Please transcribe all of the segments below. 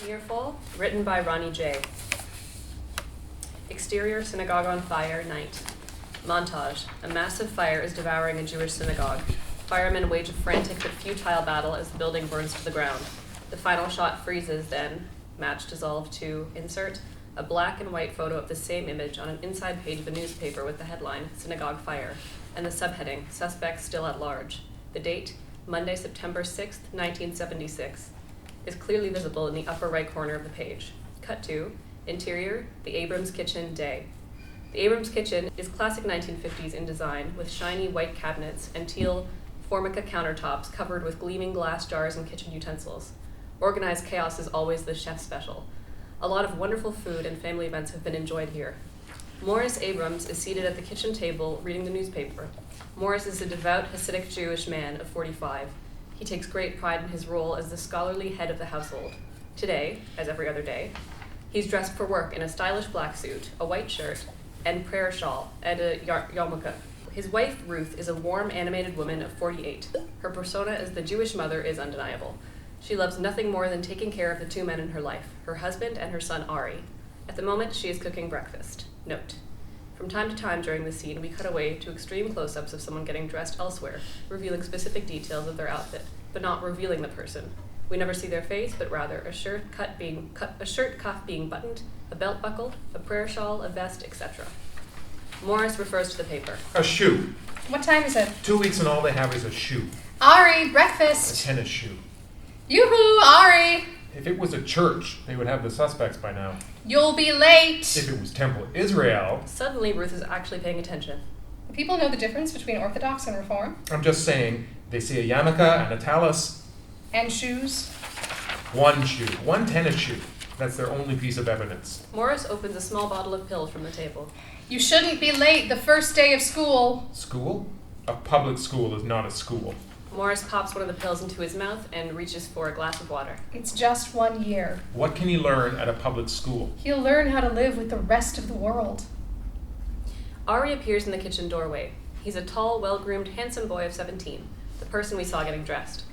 NEARFALL, written by Ronny J. Exterior synagogue on fire, night. Montage. A massive fire is devouring a Jewish synagogue. Firemen wage a frantic but futile battle as the building burns to the ground. The final shot freezes, then, match dissolved to insert, a black and white photo of the same image on an inside page of a newspaper with the headline, Synagogue Fire, and the subheading, Suspects Still at Large. The date, Monday, September 6th, 1976, is clearly visible in the upper right corner of the page. Cut to, interior, the Abrams kitchen, day. The Abrams kitchen is classic 1950s in design, with shiny white cabinets and teal Formica countertops covered with gleaming glass jars and kitchen utensils. Organized chaos is always the chef's special. A lot of wonderful food and family events have been enjoyed here. Morris Abrams is seated at the kitchen table reading the newspaper. Morris is a devout Hasidic Jewish man of 45. He takes great pride in his role as the scholarly head of the household. Today, as every other day, he's dressed for work in a stylish black suit, a white shirt, and prayer shawl, and a yarmulke. His wife, Ruth, is a warm, animated woman of 48. Her persona as the Jewish mother is undeniable. She loves nothing more than taking care of the two men in her life, her husband and her son, Ari. At the moment, she is cooking breakfast. Note: from time to time during the scene, we cut away to extreme close-ups of someone getting dressed elsewhere, revealing specific details of their outfit, but not revealing the person. We never see their face, but rather a shirt cuff being buttoned, a belt buckled, a prayer shawl, a vest, etc. Morris refers to the paper. A shoe. What time is it? 2 weeks and all they have is a shoe. Ari, A breakfast. tennis shoe. Yoo-hoo, Ari. If it was a church, they would have the suspects by now. You'll be late. If it was Temple Israel, Suddenly, Ruth is actually paying attention. People know the difference between Orthodox and Reform. I'm just saying, they see a yarmulke and a tallis. And shoes. One shoe. One tennis shoe. That's their only piece of evidence. Morris opens a small bottle of pills from the table. You shouldn't be late the first day of school. School? A public school is not a school. Morris pops one of the pills into his mouth and reaches for a glass of water. It's just 1 year. What can he learn at a public school? He'll learn how to live with the rest of the world. Ari appears in the kitchen doorway. He's a tall, well-groomed, handsome boy of 17, the person we saw getting dressed.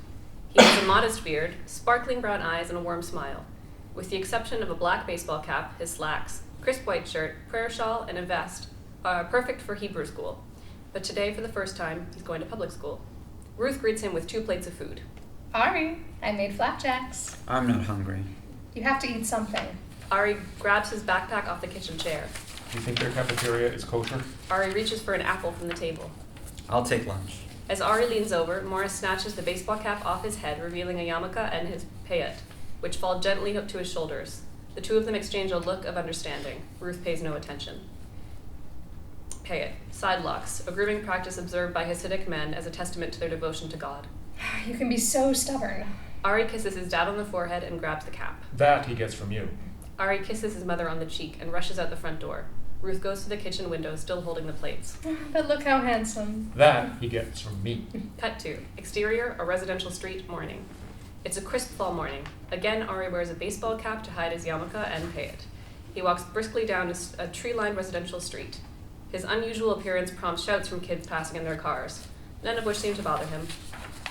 He has a modest beard, sparkling brown eyes, and a warm smile. With the exception of a black baseball cap, his slacks, crisp white shirt, prayer shawl, and a vest are perfect for Hebrew school. But today, for the first time, he's going to public school. Ruth greets him with 2 plates of food. Ari, I made flapjacks. I'm not hungry. You have to eat something. Ari grabs his backpack off the kitchen chair. Do you think their cafeteria is kosher? Ari reaches for an apple from the table. I'll take lunch. As Ari leans over, Morris snatches the baseball cap off his head, revealing a yarmulke and his payet, which fall gently up to his shoulders. The two of them exchange a look of understanding. Ruth pays no attention. Payet. Sidelocks, a grooming practice observed by Hasidic men as a testament to their devotion to God. You can be so stubborn. Ari kisses his dad on the forehead and grabs the cap. That he gets from you. Ari kisses his mother on the cheek and rushes out the front door. Ruth goes to the kitchen window, still holding the plates. But look how handsome. That he gets from me. Cut to. Exterior, a residential street, morning. It's a crisp fall morning. Again, Ari wears a baseball cap to hide his yarmulke and payet. He walks briskly down a tree-lined residential street. His unusual appearance prompts shouts from kids passing in their cars, none of which seem to bother him.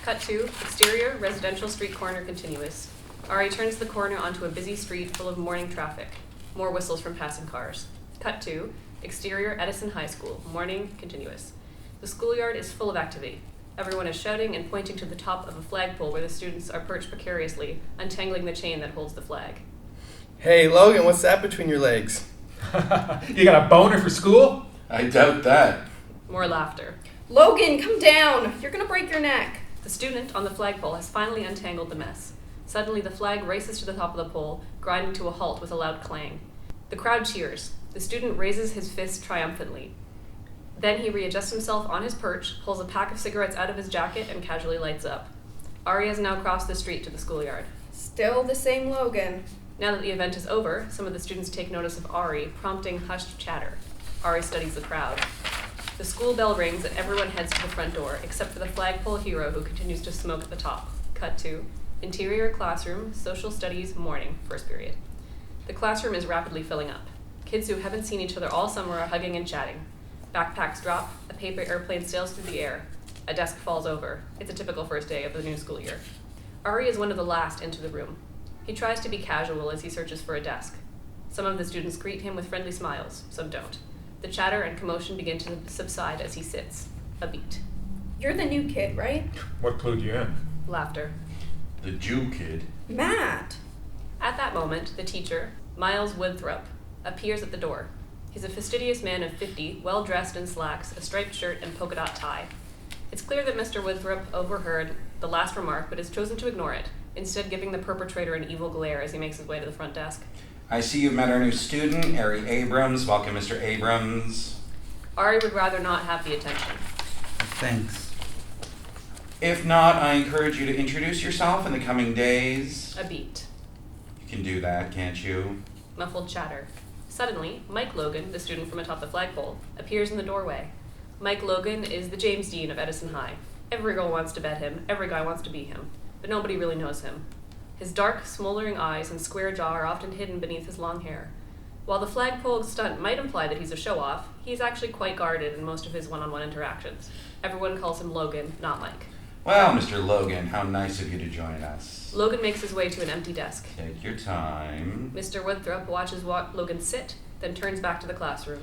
Cut to. Exterior, residential street corner continuous. Ari turns the corner onto a busy street full of morning traffic. More whistles from passing cars. Cut to. Exterior, Edison High School. Morning, continuous. The schoolyard is full of activity. Everyone is shouting and pointing to the top of a flagpole where the students are perched precariously, untangling the chain that holds the flag. Hey, Logan, what's that between your legs? You got a boner for school? I doubt that. More laughter. Logan, come down! You're gonna break your neck. The student on the flagpole has finally untangled the mess. Suddenly, the flag races to the top of the pole, grinding to a halt with a loud clang. The crowd cheers. The student raises his fist triumphantly. Then he readjusts himself on his perch, pulls a pack of cigarettes out of his jacket, and casually lights up. Ari has now crossed the street to the schoolyard. Still the same Logan. Now that the event is over, some of the students take notice of Ari, prompting hushed chatter. Ari studies the crowd. The school bell rings and everyone heads to the front door, except for the flagpole hero who continues to smoke at the top. Cut to. Interior classroom, social studies, morning, first period. The classroom is rapidly filling up. Kids who haven't seen each other all summer are hugging and chatting. Backpacks drop, a paper airplane sails through the air. A desk falls over. It's a typical first day of the new school year. Ari is one of the last into the room. He tries to be casual as he searches for a desk. Some of the students greet him with friendly smiles, some don't. The chatter and commotion begin to subside as he sits. A beat. You're the new kid, right? What clued you in? Laughter. The Jew kid. Matt! At that moment, the teacher, Miles Woodthrup, appears at the door. He's a fastidious man of 50, well-dressed in slacks, a striped shirt, and polka dot tie. It's clear that Mr. Woodthrup overheard the last remark, but has chosen to ignore it, instead giving the perpetrator an evil glare as he makes his way to the front desk. I see you've met our new student, Ari Abrams. Welcome, Mr. Abrams. Ari would rather not have the attention. Thanks. If not, I encourage you to introduce yourself in the coming days. A beat. You can do that, can't you? Muffled chatter. Suddenly, Mike Logan, the student from atop the flagpole, appears in the doorway. Mike Logan is the James Dean of Edison High. Every girl wants to bet him, every guy wants to be him, but nobody really knows him. His dark, smoldering eyes and square jaw are often hidden beneath his long hair. While the flagpole stunt might imply that he's a show-off, he's actually quite guarded in most of his one-on-one interactions. Everyone calls him Logan, not Mike. Well, Mr. Logan, how nice of you to join us. Logan makes his way to an empty desk. Take your time. Mr. Woodthrup watches Logan sit, then turns back to the classroom.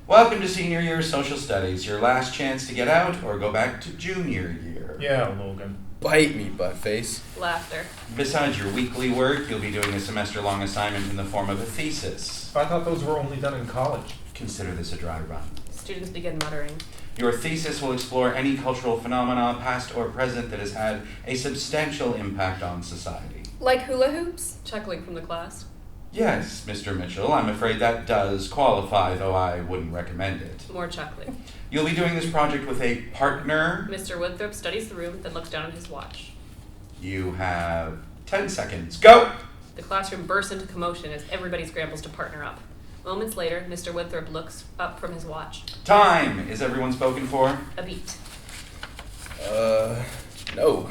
Welcome to senior year social studies. Your last chance to get out or go back to junior year. Yeah, Logan. Bite me, buttface. Laughter. Besides your weekly work, you'll be doing a semester-long assignment in the form of a thesis. I thought those were only done in college. Consider this a dry run. Students begin muttering. Your thesis will explore any cultural phenomena, past or present, that has had a substantial impact on society. Like hula hoops? Chuckling from the class. Yes, Mr. Mitchell, I'm afraid that does qualify, though I wouldn't recommend it. More chuckling. You'll be doing this project with a partner. Mr. Woodthrup studies the room, then looks down at his watch. You have 10 seconds. Go! The classroom bursts into commotion as everybody scrambles to partner up. Moments later, Mr. Woodthrup looks up from his watch. Time! Is everyone spoken for? A beat. No.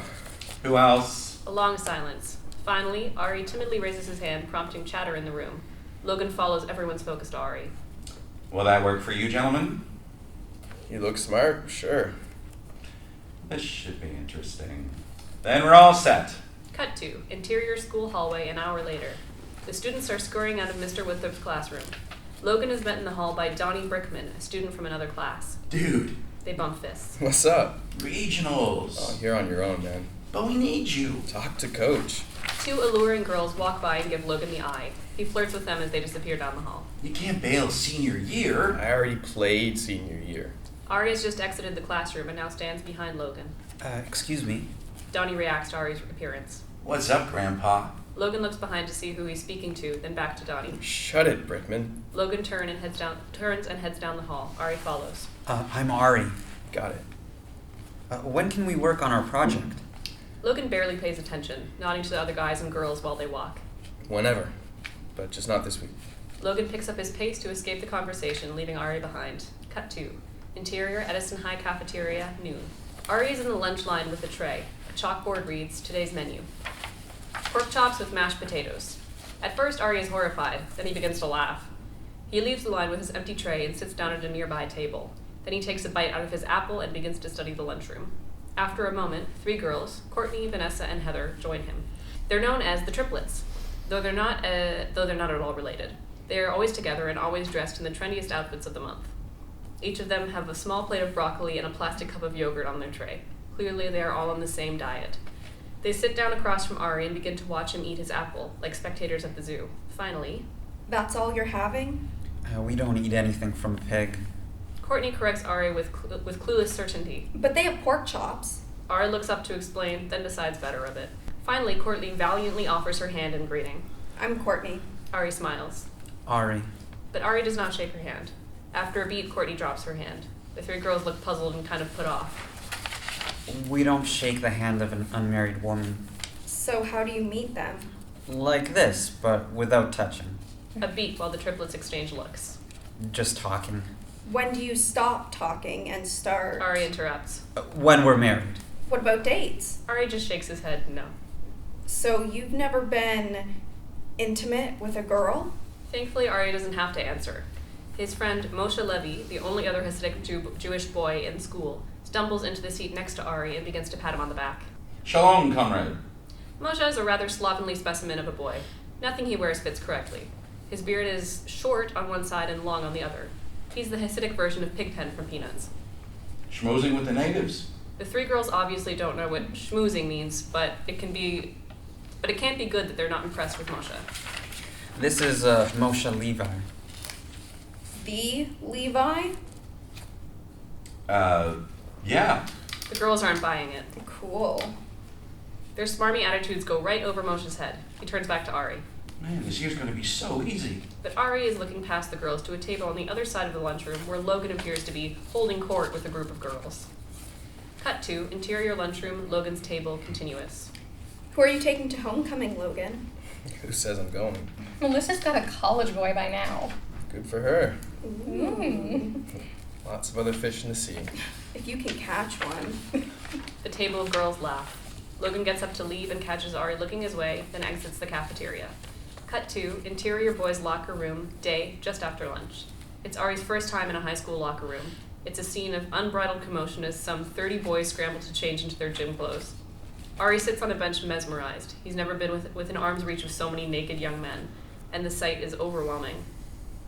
Who else? A long silence. Finally, Ari timidly raises his hand, prompting chatter in the room. Logan follows everyone's focus to Ari. Will that work for you, gentlemen? You look smart, sure. This should be interesting. Then we're all set. Cut to interior school hallway an hour later. The students are scurrying out of Mr. Woodthrup's classroom. Logan is met in the hall by Donnie Brickman, a student from another class. Dude, They bump fists. What's up? regionals. Oh, you're on your own, man. But we need you. Talk to Coach. Two alluring girls walk by and give Logan the eye. He flirts with them as they disappear down the hall. You can't bail senior year. I already played senior year. Ari has just exited the classroom and now stands behind Logan. Excuse me. Donnie reacts to Ari's appearance. What's up, Grandpa? Logan looks behind to see who he's speaking to, then back to Donnie. Shut it, Brickman. Logan turns and heads down the hall. Ari follows. I'm Ari. Got it. When can we work on our project? Logan barely pays attention, nodding to the other guys and girls while they walk. Whenever. But just not this week. Logan picks up his pace to escape the conversation, leaving Ari behind. Cut to interior Edison High cafeteria, noon. Ari is in the lunch line with a tray. A chalkboard reads today's menu. Pork chops with mashed potatoes. At first, Ari is horrified, then he begins to laugh. He leaves the line with his empty tray and sits down at a nearby table. Then he takes a bite out of his apple and begins to study the lunchroom. After a moment, three girls, Courtney, Vanessa, and Heather, join him. They're known as the triplets, though they're not at all related. They are always together and always dressed in the trendiest outfits of the month. Each of them have a small plate of broccoli and a plastic cup of yogurt on their tray. Clearly, they are all on the same diet. They sit down across from Ari and begin to watch him eat his apple, like spectators at the zoo. Finally, That's all you're having? We don't eat anything from a pig. Courtney corrects Ari with clueless certainty. But they have pork chops. Ari looks up to explain, then decides better of it. Finally, Courtney valiantly offers her hand in greeting. I'm Courtney. Ari smiles. Ari. But Ari does not shake her hand. After a beat, Courtney drops her hand. The three girls look puzzled and kind of put off. We don't shake the hand of an unmarried woman. So how do you meet them? Like this, but without touching. A beat while the triplets exchange looks. Just talking. When do you stop talking and start? Ari interrupts. When we're married. What about dates? Ari just shakes his head, no. So you've never been intimate with a girl? Thankfully, Ari doesn't have to answer. His friend Moshe Levy, the only other Hasidic Jewish boy in school, stumbles into the seat next to Ari and begins to pat him on the back. Shalom, comrade. Moshe is a rather slovenly specimen of a boy. Nothing he wears fits correctly. His beard is short on one side and long on the other. He's the Hasidic version of Pigpen from Peanuts. Schmoozing with the natives. The three girls obviously don't know what schmoozing means, but it can't be good that they're not impressed with Moshe. This is Moshe Levi. The Levi? Yeah. The girls aren't buying it. Cool. Their smarmy attitudes go right over Moshe's head. He turns back to Ari. Man, this year's gonna be so easy. But Ari is looking past the girls to a table on the other side of the lunchroom where Logan appears to be holding court with a group of girls. Cut to interior lunchroom, Logan's table, continuous. Who are you taking to homecoming, Logan? Who says I'm going? Melissa's got a college boy by now. Good for her. Mm. Lots of other fish in the sea. If you can catch one. The table of girls laugh. Logan gets up to leave and catches Ari looking his way, then exits the cafeteria. Cut to interior boys' locker room, day just after lunch. It's Ari's first time in a high school locker room. It's a scene of unbridled commotion as some 30 boys scramble to change into their gym clothes. Ari sits on a bench mesmerized. He's never been within arm's reach of so many naked young men, and the sight is overwhelming.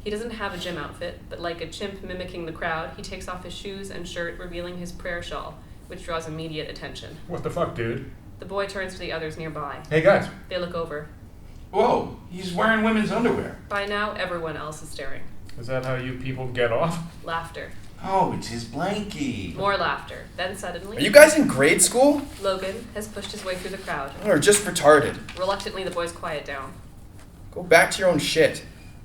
He doesn't have a gym outfit, but like a chimp mimicking the crowd, he takes off his shoes and shirt, revealing his prayer shawl, which draws immediate attention. What the fuck, dude? The boy turns to the others nearby. Hey, guys. They look over. Whoa, he's wearing women's underwear. By now, everyone else is staring. Is that how you people get off? Laughter. Oh, it's his blankie. More laughter. Then suddenly, Are you guys in grade school? Logan has pushed his way through the crowd. Or just retarded? Reluctantly, the boys quiet down. Go back to your own shit.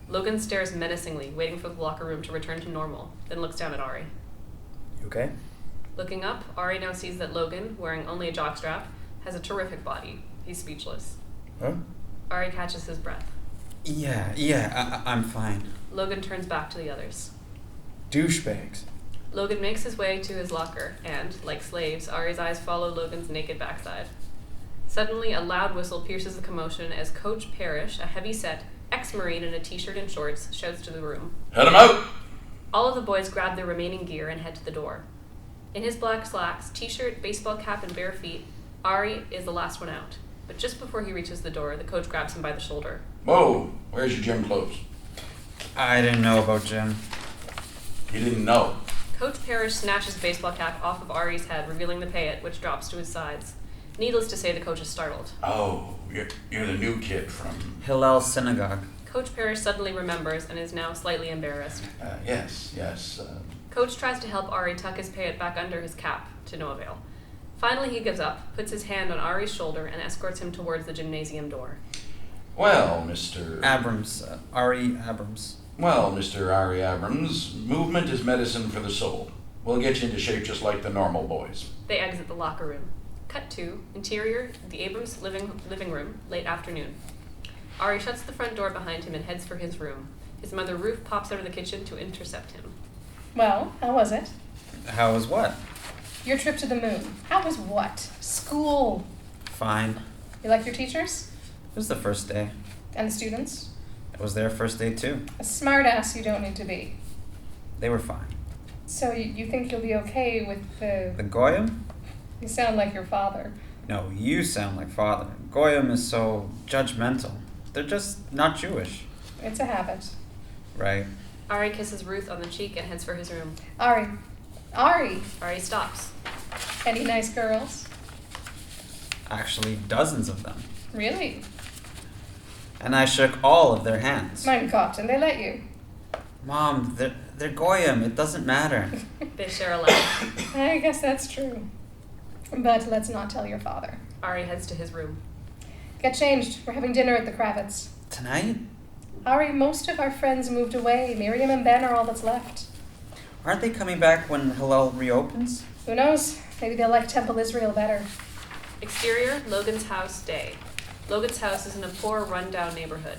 Logan stares menacingly, waiting for the locker room to return to normal, then looks down at Ari. You okay? Looking up, Ari now sees that Logan, wearing only a jockstrap, has a terrific body. He's speechless. Huh? Ari catches his breath. Yeah, I'm fine. Logan turns back to the others. Douchebags. Logan makes his way to his locker, and, like slaves, Ari's eyes follow Logan's naked backside. Suddenly, a loud whistle pierces the commotion as Coach Parrish, a heavy-set ex-Marine in a t-shirt and shorts, shouts to the room. Head him out! All of the boys grab their remaining gear and head to the door. In his black slacks, t-shirt, baseball cap, and bare feet, Ari is the last one out. But just before he reaches the door, the coach grabs him by the shoulder. Whoa, where's your gym clothes? I didn't know about Jim. You didn't know. Coach Parrish snatches the baseball cap off of Ari's head, revealing the payet, which drops to his sides. Needless to say, the coach is startled. Oh, you're the new kid from... Hillel Synagogue. Coach Parrish suddenly remembers and is now slightly embarrassed. Yes. Coach tries to help Ari tuck his payet back under his cap, to no avail. Finally, he gives up, puts his hand on Ari's shoulder, and escorts him towards the gymnasium door. Well, Mr. Abrams. Ari Abrams. Well, Mr. Ari Abrams, movement is medicine for the soul. We'll get you into shape just like the normal boys. They exit the locker room. Cut to, interior, the Abrams living room, late afternoon. Ari shuts the front door behind him and heads for his room. His mother Ruth pops out of the kitchen to intercept him. Well, how was it? How was what? Your trip to the moon. How was what? School. Fine. You like your teachers? It was the first day. And the students? It was their first day too. A smart ass you don't need to be. They were fine. So you think you'll be okay with The Goyim? You sound like your father. No, you sound like father. Goyim is so judgmental. They're just not Jewish. It's a habit. Right. Ari kisses Ruth on the cheek and heads for his room. Ari. Ari stops. Any nice girls? Actually, dozens of them. Really? And I shook all of their hands. Mein Gott, and they let you. Mom, they're Goyim. It doesn't matter. They share a laugh. I guess that's true. But let's not tell your father. Ari heads to his room. Get changed. We're having dinner at the Kravitz. Tonight? Ari, most of our friends moved away. Miriam and Ben are all that's left. Aren't they coming back when Hillel reopens? Who knows? Maybe they'll like Temple Israel better. Exterior, Logan's house, day. Logan's house is in a poor, run-down neighborhood.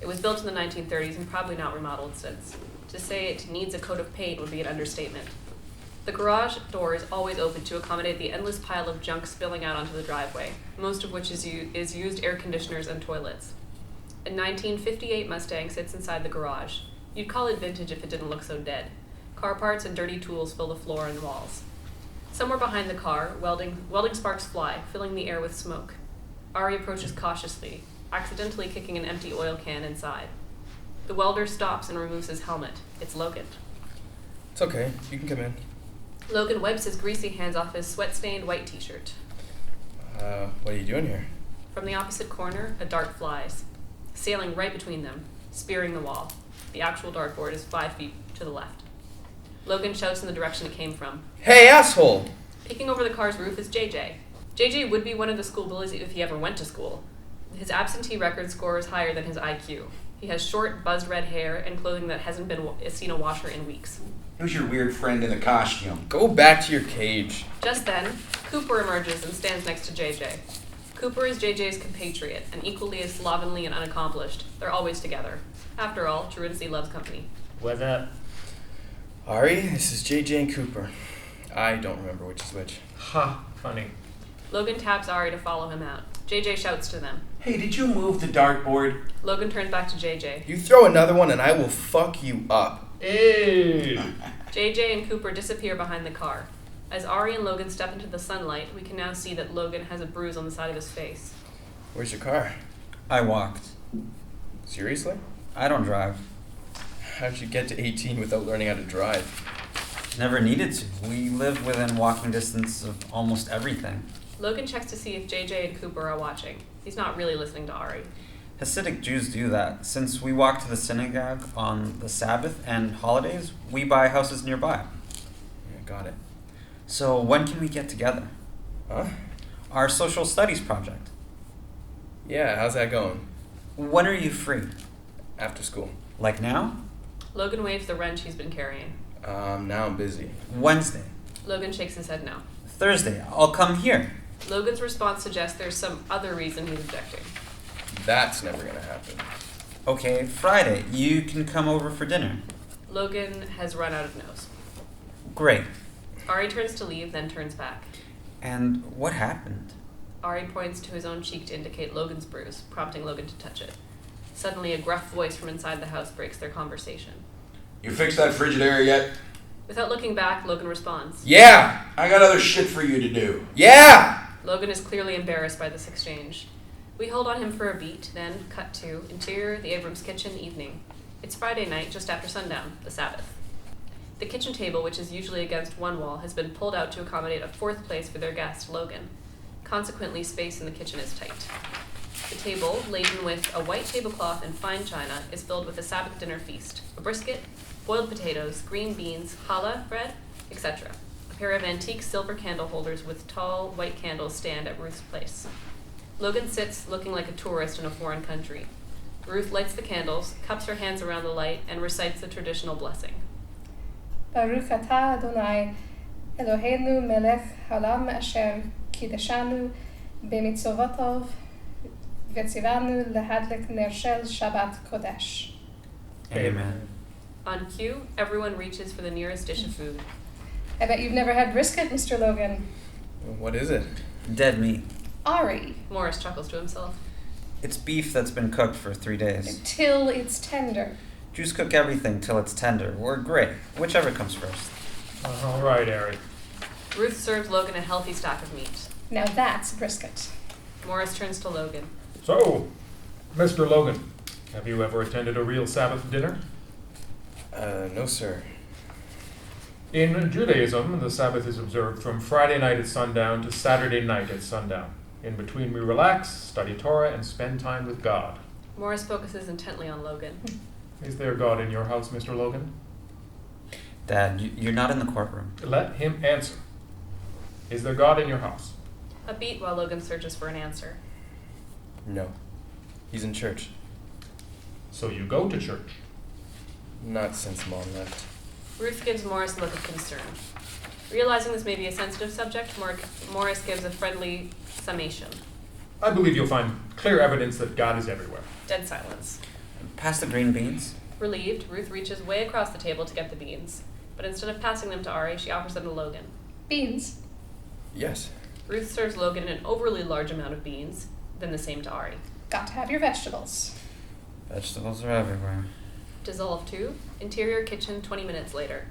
It was built in the 1930s and probably not remodeled since. To say it needs a coat of paint would be an understatement. The garage door is always open to accommodate the endless pile of junk spilling out onto the driveway, most of which is used air conditioners and toilets. A 1958 Mustang sits inside the garage. You'd call it vintage if it didn't look so dead. Car parts and dirty tools fill the floor and walls. Somewhere behind the car, welding sparks fly, filling the air with smoke. Ari approaches cautiously, accidentally kicking an empty oil can inside. The welder stops and removes his helmet. It's Logan. It's okay. You can come in. Logan wipes his greasy hands off his sweat-stained white t-shirt. What are you doing here? From the opposite corner, a dart flies, sailing right between them, spearing the wall. The actual dartboard is 5 feet to the left. Logan shouts in the direction it came from. Hey, asshole! Peeking over the car's roof is JJ. JJ would be one of the school bullies if he ever went to school. His absentee record score is higher than his IQ. He has short, buzzed red hair and clothing that hasn't seen a washer in weeks. Who's your weird friend in the costume? Go back to your cage. Just then, Cooper emerges and stands next to JJ. Cooper is JJ's compatriot, and equally as slovenly and unaccomplished. They're always together. After all, truancy loves company. What's up? Ari, this is JJ and Cooper. I don't remember which is which. Ha, funny. Logan taps Ari to follow him out. JJ shouts to them. Hey, did you move the dartboard? Logan turns back to JJ. You throw another one and I will fuck you up. Hey! JJ and Cooper disappear behind the car. As Ari and Logan step into the sunlight, we can now see that Logan has a bruise on the side of his face. Where's your car? I walked. Seriously? I don't drive. How'd you get to 18 without learning how to drive? Never needed to. We live within walking distance of almost everything. Logan checks to see if JJ and Cooper are watching. He's not really listening to Ari. Hasidic Jews do that. Since we walk to the synagogue on the Sabbath and holidays, we buy houses nearby. Yeah, got it. So when can we get together? Huh? Our social studies project. Yeah, how's that going? When are you free? After school. Like now? Logan waves the wrench he's been carrying. Now I'm busy. Wednesday. Logan shakes his head no. Thursday. I'll come here. Logan's response suggests there's some other reason he's objecting. That's never gonna happen. Okay, Friday. You can come over for dinner. Logan has run out of nose. Great. Ari turns to leave, then turns back. And what happened? Ari points to his own cheek to indicate Logan's bruise, prompting Logan to touch it. Suddenly, a gruff voice from inside the house breaks their conversation. You fixed that Frigidaire yet? Without looking back, Logan responds. Yeah! I got other shit for you to do. Yeah! Logan is clearly embarrassed by this exchange. We hold on him for a beat, then cut to interior the Abrams kitchen evening. It's Friday night, just after sundown, the Sabbath. The kitchen table, which is usually against one wall, has been pulled out to accommodate a fourth place for their guest, Logan. Consequently, space in the kitchen is tight. The table, laden with a white tablecloth and fine china, is filled with a Sabbath dinner feast: a brisket, boiled potatoes, green beans, challah bread, etc. A pair of antique silver candle holders with tall white candles stand at Ruth's place. Logan sits looking like a tourist in a foreign country. Ruth lights the candles, cups her hands around the light, and recites the traditional blessing. Baruch atah Adonai, Eloheinu melech haolam asher kideshanu b'mitzvotov v'tzivanu lehadlik ner shel Shabbat Kodesh. Amen. On cue, everyone reaches for the nearest dish of food. I bet you've never had brisket, Mr. Logan. What is it? Dead meat. Ari, Morris chuckles to himself. It's beef that's been cooked for 3 days. till it's tender. Jews cook everything till it's tender, or gray, whichever comes first. All right, Ari. Ruth serves Logan a healthy stack of meat. Now that's brisket. Morris turns to Logan. So, Mr. Logan, have you ever attended a real Sabbath dinner? No, sir. In Judaism, the Sabbath is observed from Friday night at sundown to Saturday night at sundown. In between, we relax, study Torah, and spend time with God. Morris focuses intently on Logan. Is there God in your house, Mr. Logan? Dad, you're not in the courtroom. Let him answer. Is there God in your house? A beat while Logan searches for an answer. No. He's in church. So you go to church. Not since Mom left. Ruth gives Morris a look of concern. Realizing this may be a sensitive subject, Morris gives a friendly summation. I believe you'll find clear evidence that God is everywhere. Dead silence. Pass the green beans. Relieved, Ruth reaches way across the table to get the beans. But instead of passing them to Ari, she offers them to Logan. Beans. Yes. Ruth serves Logan an overly large amount of beans, then the same to Ari. Got to have your vegetables. Vegetables are everywhere. Dissolve 2, interior kitchen 20 minutes later.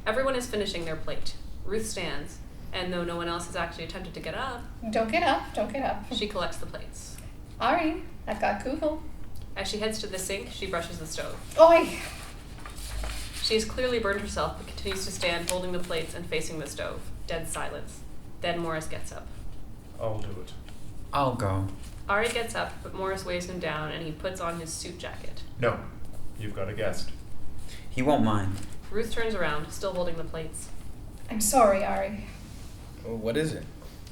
Everyone is finishing their plate. Ruth stands. And though no one else has actually attempted to get up, Don't get up, don't get up. she collects the plates. Ari, I've got Kugel. As she heads to the sink, she brushes the stove. Oi! She has clearly burned herself, but continues to stand holding the plates and facing the stove. Dead silence. Then Morris gets up. I'll do it. I'll go. Ari gets up, but Morris weighs him down and he puts on his suit jacket. No, you've got a guest. He won't mind. Ruth turns around, still holding the plates. I'm sorry, Ari. Well, what is it?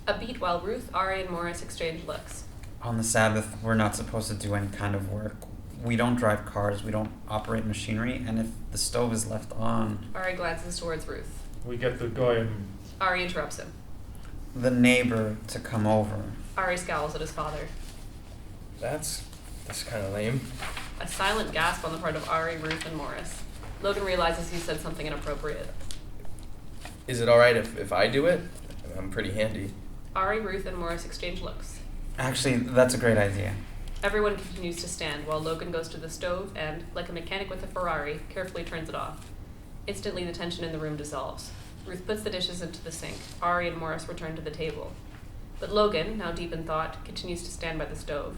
A beat while Ruth, Ari, and Morris exchange looks. On the Sabbath, we're not supposed to do any kind of work. We don't drive cars, we don't operate machinery, and if the stove is left on, Ari glances towards Ruth. We get the guy in. Ari interrupts him. the neighbor to come over. Ari scowls at his father. That's kind of lame. A silent gasp on the part of Ari, Ruth, and Morris. Logan realizes he said something inappropriate. Is it alright if I do it? I'm pretty handy. Ari, Ruth, and Morris exchange looks. Actually, that's a great idea. Everyone continues to stand while Logan goes to the stove and, like a mechanic with a Ferrari, carefully turns it off. Instantly, the tension in the room dissolves. Ruth puts the dishes into the sink. Ari and Morris return to the table. But Logan, now deep in thought, continues to stand by the stove.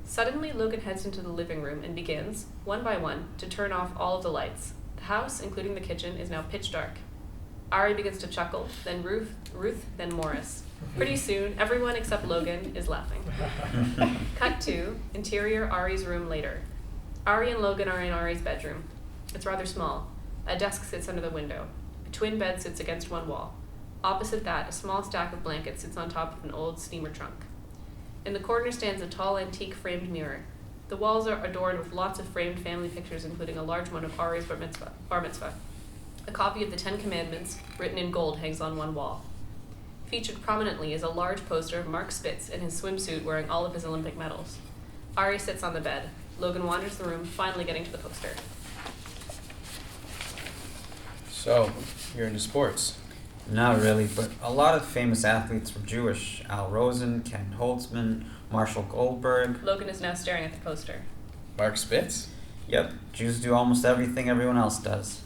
Suddenly, Logan heads into the living room and begins, one by one, to turn off all of the lights. The house, including the kitchen, is now pitch dark. Ari begins to chuckle, then Ruth, then Morris. Pretty soon, everyone except Logan is laughing. Cut to interior Ari's room later. Ari and Logan are in Ari's bedroom. It's rather small. A desk sits under the window. A twin bed sits against one wall. Opposite that, a small stack of blankets sits on top of an old steamer trunk. In the corner stands a tall antique framed mirror. The walls are adorned with lots of framed family pictures, including a large one of Ari's bar mitzvah. A copy of the Ten Commandments, written in gold, hangs on one wall. Featured prominently is a large poster of Mark Spitz in his swimsuit wearing all of his Olympic medals. Ari sits on the bed. Logan wanders the room, finally getting to the poster. So, you're into sports? Not really, but a lot of famous athletes were Jewish. Al Rosen, Ken Holtzman, Marshall Goldberg. Logan is now staring at the poster. Mark Spitz? Yep, Jews do almost everything everyone else does.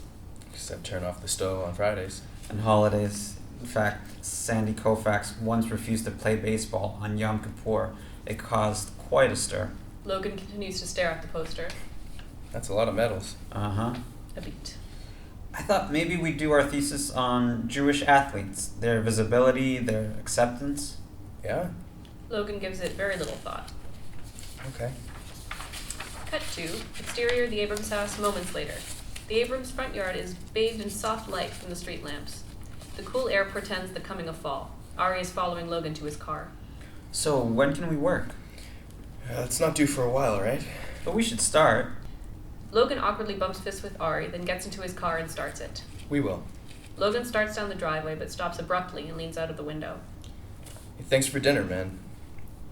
Except turn off the stove on Fridays. And holidays. In fact, Sandy Koufax once refused to play baseball on Yom Kippur. It caused quite a stir. Logan continues to stare at the poster. That's a lot of medals. Uh-huh. A beat. I thought maybe we'd do our thesis on Jewish athletes, their visibility, their acceptance. Yeah? Logan gives it very little thought. Okay. Cut to exterior the Abrams house moments later. The Abrams front yard is bathed in soft light from the street lamps. The cool air portends the coming of fall. Ari is following Logan to his car. So, when can we work? It's not due for a while, right? But we should start. Logan awkwardly bumps fists with Ari, then gets into his car and starts it. We will. Logan starts down the driveway but stops abruptly and leans out of the window. Hey, thanks for dinner, man.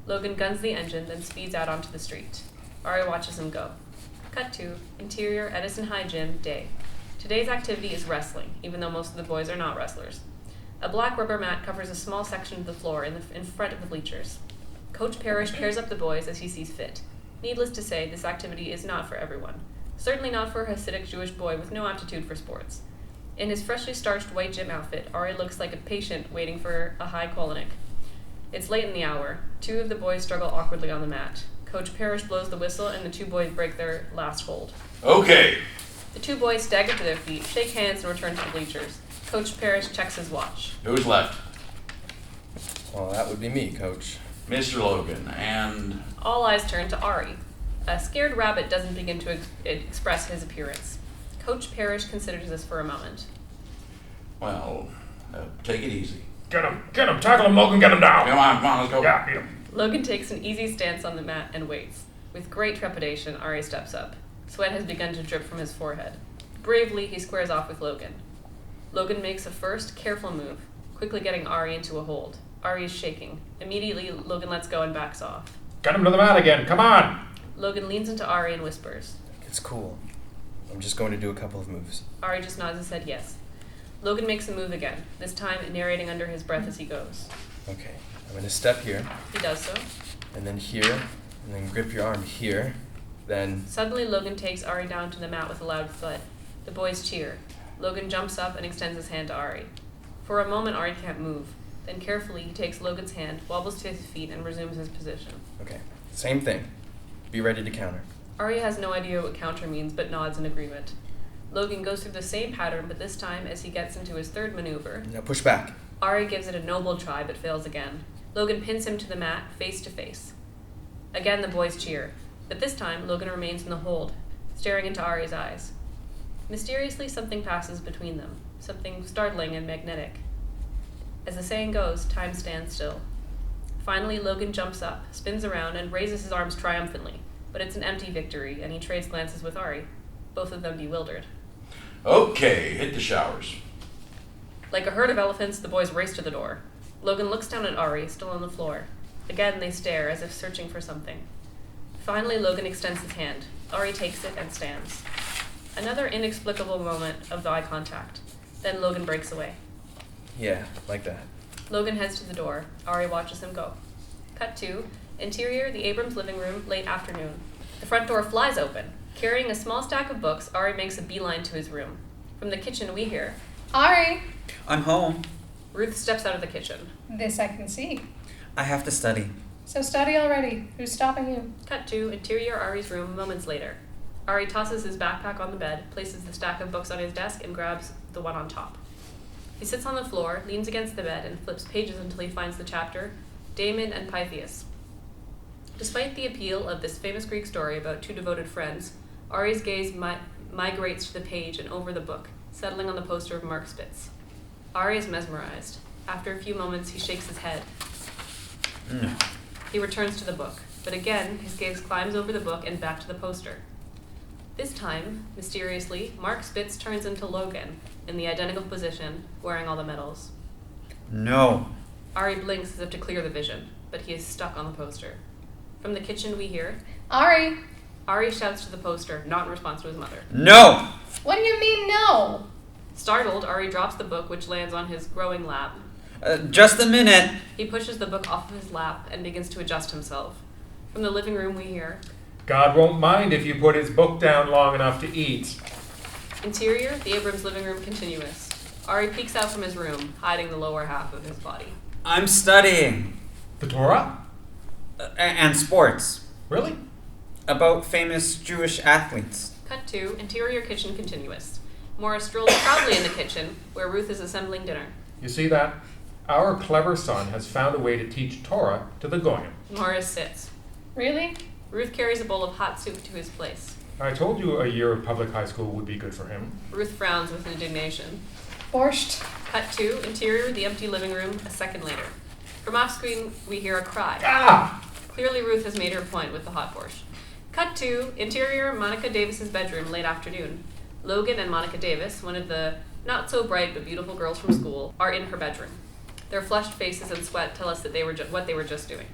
Logan guns the engine, then speeds out onto the street. Ari watches him go. Cut to interior Edison High Gym, day. Today's activity is wrestling, even though most of the boys are not wrestlers. A black rubber mat covers a small section of the floor in front of the bleachers. Coach Parrish pairs up the boys as he sees fit. Needless to say, this activity is not for everyone. Certainly not for a Hasidic Jewish boy with no aptitude for sports. In his freshly starched white gym outfit, Ari looks like a patient waiting for a high colonic. It's late in the hour. Two of the boys struggle awkwardly on the mat. Coach Parrish blows the whistle and the two boys break their last hold. Okay. The two boys stagger to their feet, shake hands, and return to the bleachers. Coach Parrish checks his watch. Who's left? Well, that would be me, Coach. Mr. Logan, and... All eyes turn to Ari. A scared rabbit doesn't begin to express his appearance. Coach Parrish considers this for a moment. well, take it easy. Get him, tackle him, Logan, get him down. Come on, let's go. Yeah, beat him. Logan takes an easy stance on the mat and waits. With great trepidation, Ari steps up. Sweat has begun to drip from his forehead. Bravely, he squares off with Logan. Logan makes a first, careful move, quickly getting Ari into a hold. Ari is shaking. Immediately, Logan lets go and backs off. Get him to the mat again, come on. Logan leans into Ari and whispers. It's cool. I'm just going to do a couple of moves. Ari just nods his head yes. Logan makes a move again, this time narrating under his breath as he goes. Okay. I'm going to step here, He does so. and then here, and then grip your arm here. Then, Suddenly, Logan takes Ari down to the mat with a loud thud. The boys cheer. Logan jumps up and extends his hand to Ari. For a moment, Ari can't move. Then carefully, he takes Logan's hand, wobbles to his feet, and resumes his position. Okay, same thing. Be ready to counter. Ari has no idea what counter means, but nods in agreement. Logan goes through the same pattern, but this time, as he gets into his third maneuver, Now push back. Ari gives it a noble try, but fails again. Logan pins him to the mat, face to face. Again, the boys cheer, but this time, Logan remains in the hold, staring into Ari's eyes. Mysteriously, something passes between them, something startling and magnetic. As the saying goes, time stands still. Finally, Logan jumps up, spins around, and raises his arms triumphantly, but it's an empty victory, and he trades glances with Ari, both of them bewildered. Okay, hit the showers. Like a herd of elephants, the boys race to the door. Logan looks down at Ari, still on the floor. Again, they stare, as if searching for something. Finally, Logan extends his hand. Ari takes it and stands. Another inexplicable moment of eye contact. Then Logan breaks away. Yeah, like that. Logan heads to the door. Ari watches him go. Cut 2. Interior, the Abrams living room, late afternoon. The front door flies open. Carrying a small stack of books, Ari makes a beeline to his room. From the kitchen, we hear, Ari! I'm home. Ruth steps out of the kitchen. This I can see. I have to study. So study already. Who's stopping you? Cut 2. Interior, Ari's room, moments later. Ari tosses his backpack on the bed, places the stack of books on his desk, and grabs the one on top. He sits on the floor, leans against the bed, and flips pages until he finds the chapter, Damon and Pythias. Despite the appeal of this famous Greek story about two devoted friends, Ari's gaze migrates to the page and over the book, settling on the poster of Mark Spitz. Ari is mesmerized. After a few moments, he shakes his head. No. He returns to the book, but again, his gaze climbs over the book and back to the poster. This time, mysteriously, Mark Spitz turns into Logan, in the identical position, wearing all the medals. No. Ari blinks as if to clear the vision, but he is stuck on the poster. From the kitchen, we hear, Ari! Ari shouts to the poster, not in response to his mother. No! What do you mean, no? Startled, Ari drops the book, which lands on his growing lap. Just a minute. He pushes the book off of his lap and begins to adjust himself. From the living room, we hear, God won't mind if you put his book down long enough to eat. Interior, the Abrams living room continuous. Ari peeks out from his room, hiding the lower half of his body. I'm studying. The Torah? And sports. Really? About famous Jewish athletes. Cut 2, interior kitchen continuous. Morris strolls proudly in the kitchen, where Ruth is assembling dinner. You see that? Our clever son has found a way to teach Torah to the Goyim. Morris sits. Really? Ruth carries a bowl of hot soup to his place. I told you a year of public high school would be good for him. Ruth frowns with indignation. Borscht. Cut 2, interior, the empty living room, a second later. From off-screen, we hear a cry. Ah! Clearly, Ruth has made her point with the hot borscht. Cut 2, interior, Monica Davis's bedroom, late afternoon. Logan and Monica Davis, one of the not-so-bright but beautiful girls from school, are in her bedroom. Their flushed faces and sweat tell us that what they were just doing.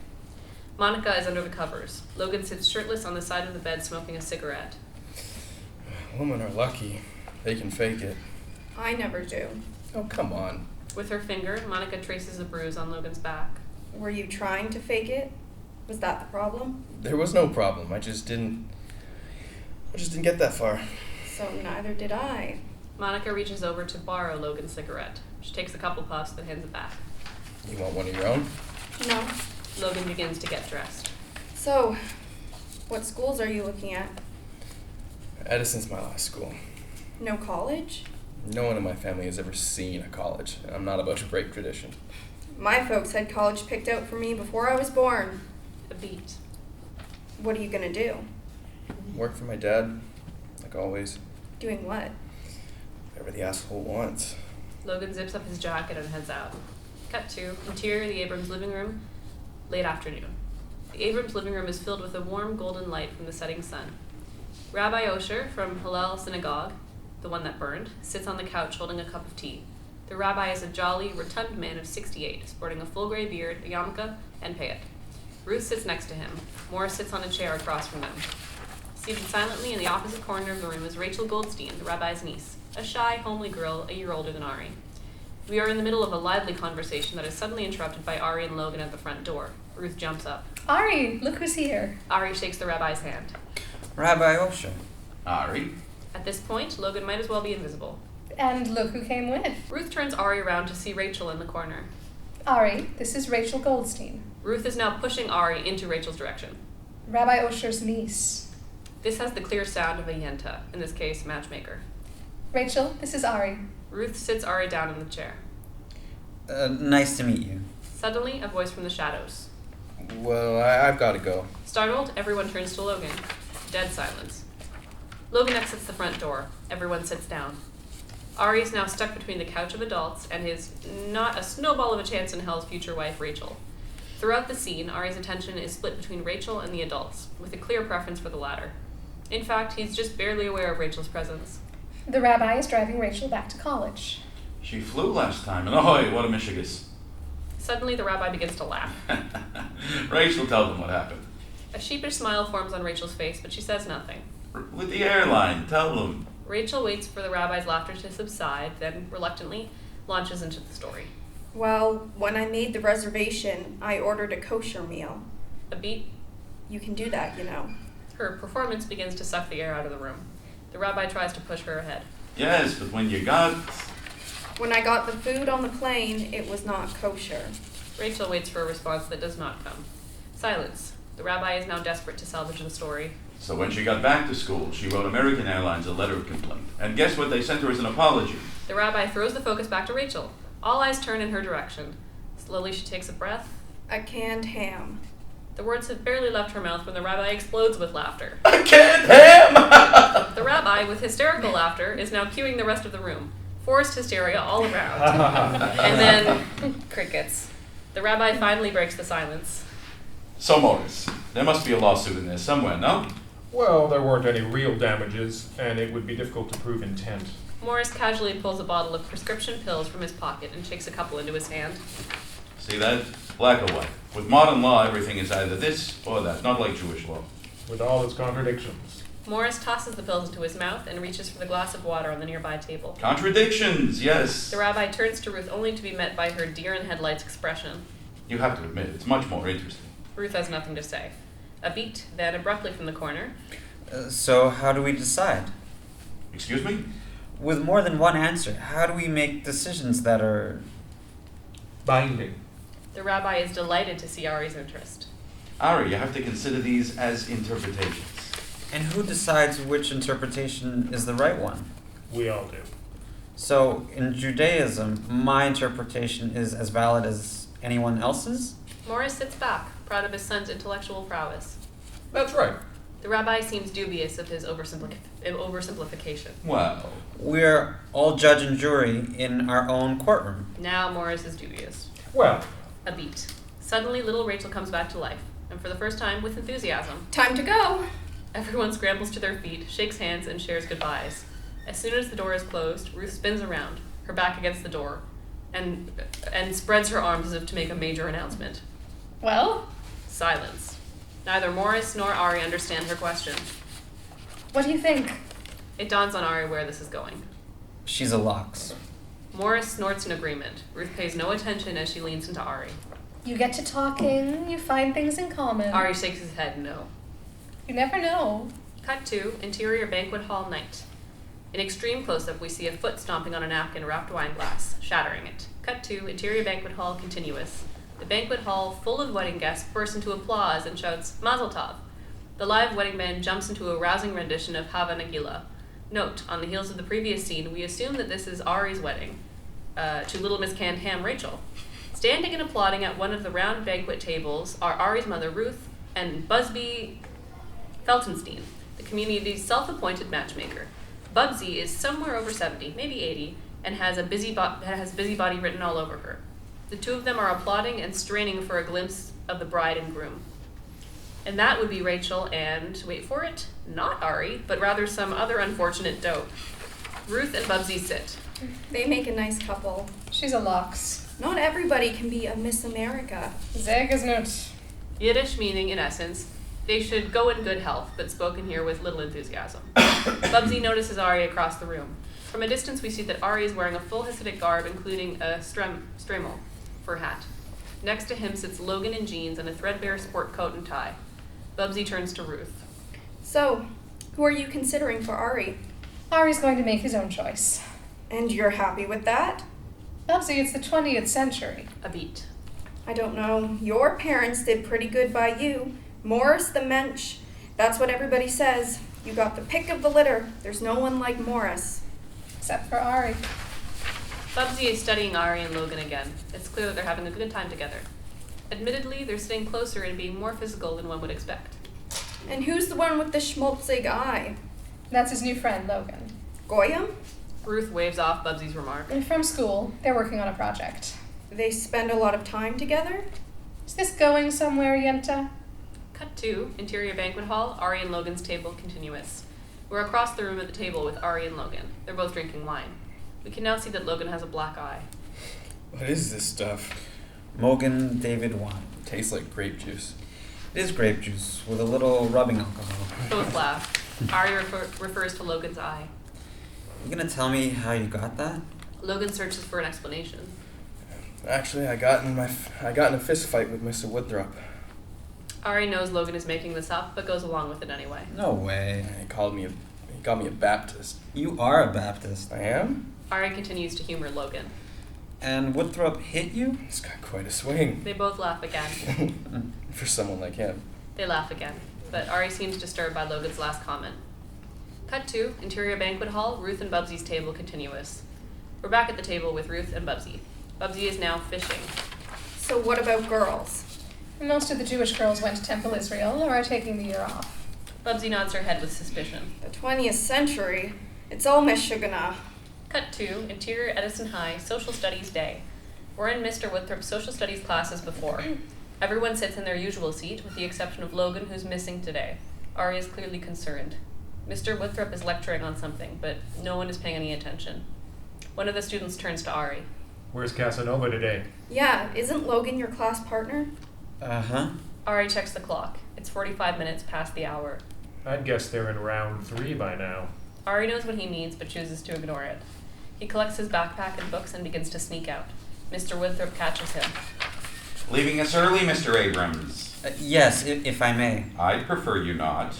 Monica is under the covers. Logan sits shirtless on the side of the bed smoking a cigarette. Women are lucky. They can fake it. I never do. Oh, come on. With her finger, Monica traces a bruise on Logan's back. Were you trying to fake it? Was that the problem? There was no problem. I just didn't get that far. So neither did I. Monica reaches over to borrow Logan's cigarette. She takes a couple puffs, then hands it back. You want one of your own? No. Logan begins to get dressed. So, what schools are you looking at? Edison's my last school. No college? No one in my family has ever seen a college, and I'm not about to break tradition. My folks had college picked out for me before I was born. A beat. What are you gonna do? Work for my dad, like always. Doing what? Whatever the asshole wants. Logan zips up his jacket and heads out. Cut 2, interior, the Abrams living room, late afternoon. The Abrams living room is filled with a warm golden light from the setting sun. Rabbi Osher from Hillel Synagogue, the one that burned, sits on the couch holding a cup of tea. The rabbi is a jolly, rotund man of 68, sporting a full gray beard, a yarmulke, and payet. Ruth sits next to him. Morris sits on a chair across from them. Seated silently in the opposite corner of the room is Rachel Goldstein, the rabbi's niece, a shy, homely girl a year older than Ari. We are in the middle of a lively conversation that is suddenly interrupted by Ari and Logan at the front door. Ruth jumps up. Ari, look who's here. Ari shakes the rabbi's hand. Rabbi Osher. Ari? At this point, Logan might as well be invisible. And look who came with. Ruth turns Ari around to see Rachel in the corner. Ari, this is Rachel Goldstein, Ruth is now pushing Ari into Rachel's direction. Rabbi Osher's niece. This has the clear sound of a yenta, in this case, matchmaker. Rachel, this is Ari. Ruth sits Ari down in the chair. Nice to meet you. Suddenly, a voice from the shadows. Well, I've got to go. Startled, everyone turns to Logan. Dead silence. Logan exits the front door. Everyone sits down. Ari is now stuck between the couch of adults and his not a snowball of a chance in hell's future wife, Rachel. Throughout the scene, Ari's attention is split between Rachel and the adults, with a clear preference for the latter. In fact, he's just barely aware of Rachel's presence. The rabbi is driving Rachel back to college. She flew last time, and ahoy, what a mishigas. Suddenly, the rabbi begins to laugh. Rachel, tell them what happened. A sheepish smile forms on Rachel's face, but she says nothing. With the airline, tell them. Rachel waits for the rabbi's laughter to subside, then, reluctantly, launches into the story. Well, when I made the reservation, I ordered a kosher meal. A beat. You can do that, you know. Her performance begins to suck the air out of the room. The rabbi tries to push her ahead. Yes, but when you got... When I got the food on the plane, it was not kosher. Rachel waits for a response that does not come. Silence. The rabbi is now desperate to salvage the story. So when she got back to school, she wrote American Airlines a letter of complaint. And guess what they sent her as an apology? The rabbi throws the focus back to Rachel. All eyes turn in her direction. Slowly she takes a breath. A canned ham. The words have barely left her mouth when the rabbi explodes with laughter. I can't ham! The rabbi, with hysterical laughter, is now cueing the rest of the room. Forced hysteria all around. And then, crickets. The rabbi finally breaks the silence. So, Morris, there must be a lawsuit in there somewhere, no? Well, there weren't any real damages, and it would be difficult to prove intent. Morris casually pulls a bottle of prescription pills from his pocket and shakes a couple into his hand. See that? Black or white. With modern law, everything is either this or that, not like Jewish law. With all its contradictions. Morris tosses the pills into his mouth and reaches for the glass of water on the nearby table. Contradictions, yes. The rabbi turns to Ruth only to be met by her deer-in-headlights expression. You have to admit, it's much more interesting. Ruth has nothing to say. A beat, then abruptly from the corner. So how do we decide? Excuse me? With more than one answer, how do we make decisions that are... Binding. The rabbi is delighted to see Ari's interest. Ari, you have to consider these as interpretations. And who decides which interpretation is the right one? We all do. So, in Judaism, my interpretation is as valid as anyone else's? Morris sits back, proud of his son's intellectual prowess. That's right. The rabbi seems dubious of his oversimplification. Well, We're all judge and jury in our own courtroom. Now Morris is dubious. Well, A beat. Suddenly, little Rachel comes back to life, and for the first time with enthusiasm. Time to go! Everyone scrambles to their feet, shakes hands, and shares goodbyes. As soon as the door is closed, Ruth spins around, her back against the door, and spreads her arms as if to make a major announcement. Well, Silence. Neither Morris nor Ari understand her question. what do you think? It dawns on Ari where this is going. She's a lox. Morris snorts in agreement. Ruth pays no attention as she leans into Ari. You get to talking, you find things in common. Ari shakes his head no. You never know. Cut to interior banquet hall night. In extreme close-up, we see a foot stomping on a napkin-wrapped wine glass, shattering it. Cut to interior banquet hall continuous. The banquet hall, full of wedding guests, bursts into applause and shouts, Mazel Tov. The live wedding band jumps into a rousing rendition of Hava Nagila. Note, on the heels of the previous scene, we assume that this is Ari's wedding, to Little Miss Canned Ham Rachel. Standing and applauding at one of the round banquet tables are Ari's mother, Ruth, and Busby Feltenstein, the community's self-appointed matchmaker. Bubsy is somewhere over 70, maybe 80, and has busybody written all over her. The two of them are applauding and straining for a glimpse of the bride and groom. And that would be Rachel and, wait for it, not Ari, but rather some other unfortunate dope. Ruth and Bubsy sit. They make a nice couple. She's a lox. Not everybody can be a Miss America. Sehr gesnut. Yiddish meaning, in essence, they should go in good health, but spoken here with little enthusiasm. Bubsy notices Ari across the room. From a distance, we see that Ari is wearing a full Hasidic garb, including a stremel for hat. Next to him sits Logan in jeans and a threadbare sport coat and tie. Bubsy turns to Ruth. So, who are you considering for Ari? Ari's going to make his own choice. And you're happy with that? Bubsy, it's the 20th century. A beat. I don't know. Your parents did pretty good by you. Morris the Mensch. That's what everybody says. You got the pick of the litter. There's no one like Morris. Except for Ari. Bubsy is studying Ari and Logan again. It's clear that they're having a good time together. Admittedly, they're sitting closer and being more physical than one would expect. And who's the one with the schmaltzig eye? That's his new friend, Logan. Goyam? Ruth waves off Bubsy's remark. And from school, they're working on a project. They spend a lot of time together? Is this going somewhere, Yenta? Cut 2, interior banquet hall, Ari and Logan's table continuous. We're across the room at the table with Ari and Logan. They're both drinking wine. We can now see that Logan has a black eye. What is this stuff? Mogan David wine. Tastes like grape juice. It is grape juice with a little rubbing alcohol. Both laugh. Ari refers to Logan's eye. You gonna tell me how you got that? Logan searches for an explanation. Actually, I got in a fist fight with Mr. Woodthrup. Ari knows Logan is making this up, but goes along with it anyway. No way. He called me he called me a Baptist. You are a Baptist. I am? Ari continues to humor Logan. And Woodthrup hit you? He's got quite a swing. They both laugh again. For someone like him. They laugh again, but Ari seems disturbed by Logan's last comment. Cut 2, interior banquet hall, Ruth and Bubsy's table continuous. We're back at the table with Ruth and Bubsy. Bubsy is now fishing. So what about girls? Most of the Jewish girls went to Temple Israel or are taking the year off. Bubsy nods her head with suspicion. The 20th century? It's all Meshuggah. Cut 2, interior Edison High, social studies day. We're in Mr. Woodthrup's social studies class as before. Everyone sits in their usual seat, with the exception of Logan, who's missing today. Ari is clearly concerned. Mr. Woodthrup is lecturing on something, but no one is paying any attention. One of the students turns to Ari. Where's Casanova today? Yeah, isn't Logan your class partner? Uh-huh. Ari checks the clock. It's 45 minutes past the hour. I'd guess they're in round 3 by now. Ari knows what he means, but chooses to ignore it. He collects his backpack and books and begins to sneak out. Mr. Woodthrup catches him. Leaving us early, Mr. Abrams. Yes, if I may. I'd prefer you not.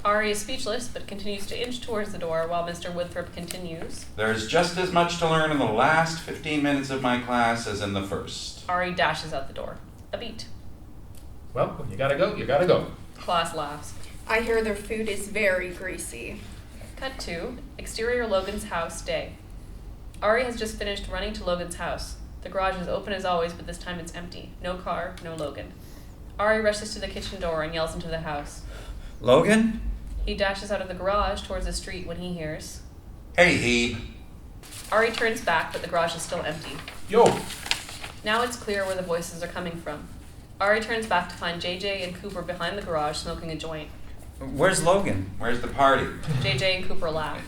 Ari is speechless, but continues to inch towards the door while Mr. Woodthrup continues. There's just as much to learn in the last 15 minutes of my class as in the first. Ari dashes out the door. A beat. Well, when you gotta go, you gotta go. Class laughs. I hear their food is very greasy. Cut 2, exterior Logan's house day. Ari has just finished running to Logan's house. The garage is open as always, but this time it's empty. No car, no Logan. Ari rushes to the kitchen door and yells into the house. Logan? He dashes out of the garage towards the street when he hears. Hey, Hebe. Ari turns back, but the garage is still empty. Yo! Now it's clear where the voices are coming from. Ari turns back to find JJ and Cooper behind the garage smoking a joint. Where's Logan? Where's the party? JJ and Cooper laugh.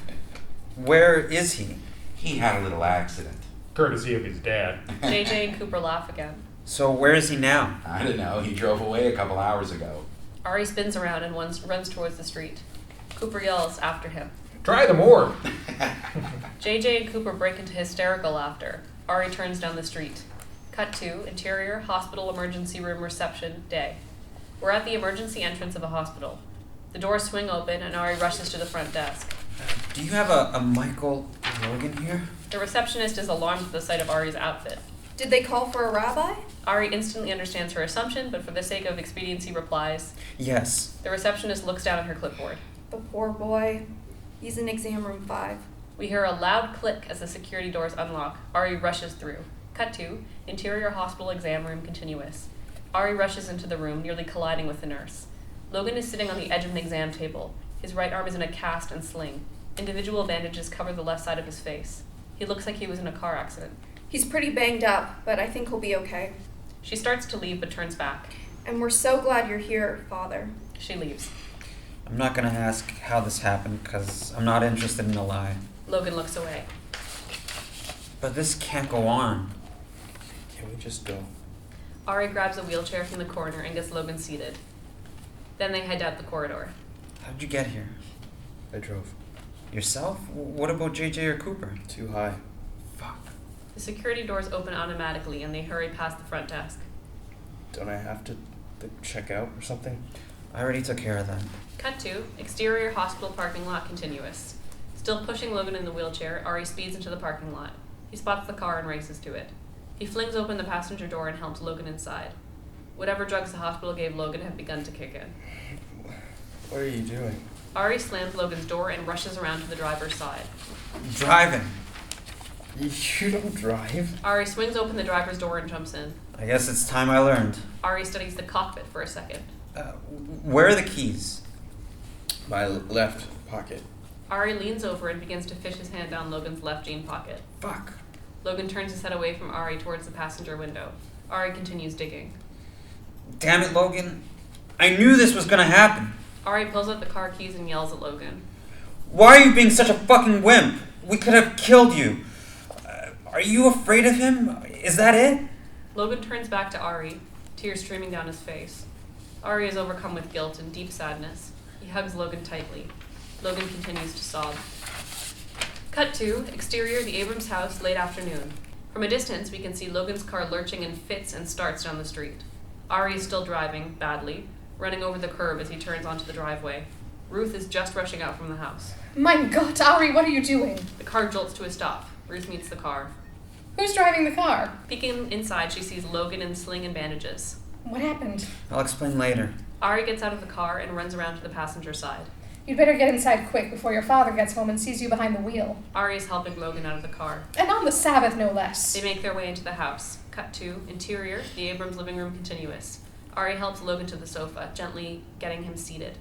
Where is he? He had a little accident. Courtesy of his dad. JJ and Cooper laugh again. So where is he now? I don't know. He drove away a couple hours ago. Ari spins around and runs towards the street. Cooper yells after him. Try the morgue! JJ and Cooper break into hysterical laughter. Ari turns down the street. Cut 2, interior, hospital emergency room reception, day. We're at the emergency entrance of a hospital. The doors swing open and Ari rushes to the front desk. Do you have a Michael Logan here? The receptionist is alarmed at the sight of Ari's outfit. Did they call for a rabbi? Ari instantly understands her assumption, but for the sake of expediency replies. Yes. The receptionist looks down at her clipboard. The poor boy. He's in exam room 5. We hear a loud click as the security doors unlock. Ari rushes through. Cut 2, interior hospital exam room continuous. Ari rushes into the room, nearly colliding with the nurse. Logan is sitting on the edge of an exam table. His right arm is in a cast and sling. Individual bandages cover the left side of his face. He looks like he was in a car accident. He's pretty banged up, but I think he'll be okay. She starts to leave but turns back. And we're so glad you're here, Father. She leaves. I'm not gonna ask how this happened, because I'm not interested in a lie. Logan looks away. But this can't go on. Can we just go? Ari grabs a wheelchair from the corner and gets Logan seated. Then they head out the corridor. How'd you get here? I drove. Yourself? What about JJ or Cooper? Too high. Fuck. The security doors open automatically and they hurry past the front desk. Don't I have to check out or something? I already took care of that. Cut 2, exterior hospital parking lot continuous. Still Still pushing Logan in the wheelchair, Ari speeds into the parking lot. He spots the car and races to it. He flings open the passenger door and helps Logan inside. Whatever drugs the hospital gave Logan have begun to kick in. What are you doing? Ari slams Logan's door and rushes around to the driver's side. Driving. You don't drive. Ari swings open the driver's door and jumps in. I guess it's time I learned. Ari studies the cockpit for a second. Where are the keys? My left pocket. Ari leans over and begins to fish his hand down Logan's left jean pocket. Fuck. Logan turns his head away from Ari towards the passenger window. Ari continues digging. Damn it, Logan. I knew this was gonna happen. Ari pulls out the car keys and yells at Logan. Why are you being such a fucking wimp? We could have killed you. Are you afraid of him? Is that it? Logan turns back to Ari, tears streaming down his face. Ari is overcome with guilt and deep sadness. He hugs Logan tightly. Logan continues to sob. Cut to, exterior, the Abrams house, late afternoon. From a distance, we can see Logan's car lurching in fits and starts down the street. Ari is still driving, badly, running over the curb as he turns onto the driveway. Ruth is just rushing out from the house. My God, Ari, what are you doing? The car jolts to a stop. Ruth meets the car. Who's driving the car? Peeking inside, she sees Logan in sling and bandages. What happened? I'll explain later. Ari gets out of the car and runs around to the passenger side. You'd better get inside quick before your father gets home and sees you behind the wheel. Ari is helping Logan out of the car. And on the Sabbath, no less. They make their way into the house. Cut to, interior, the Abrams living room continuous. Ari helps Logan to the sofa, gently getting him seated.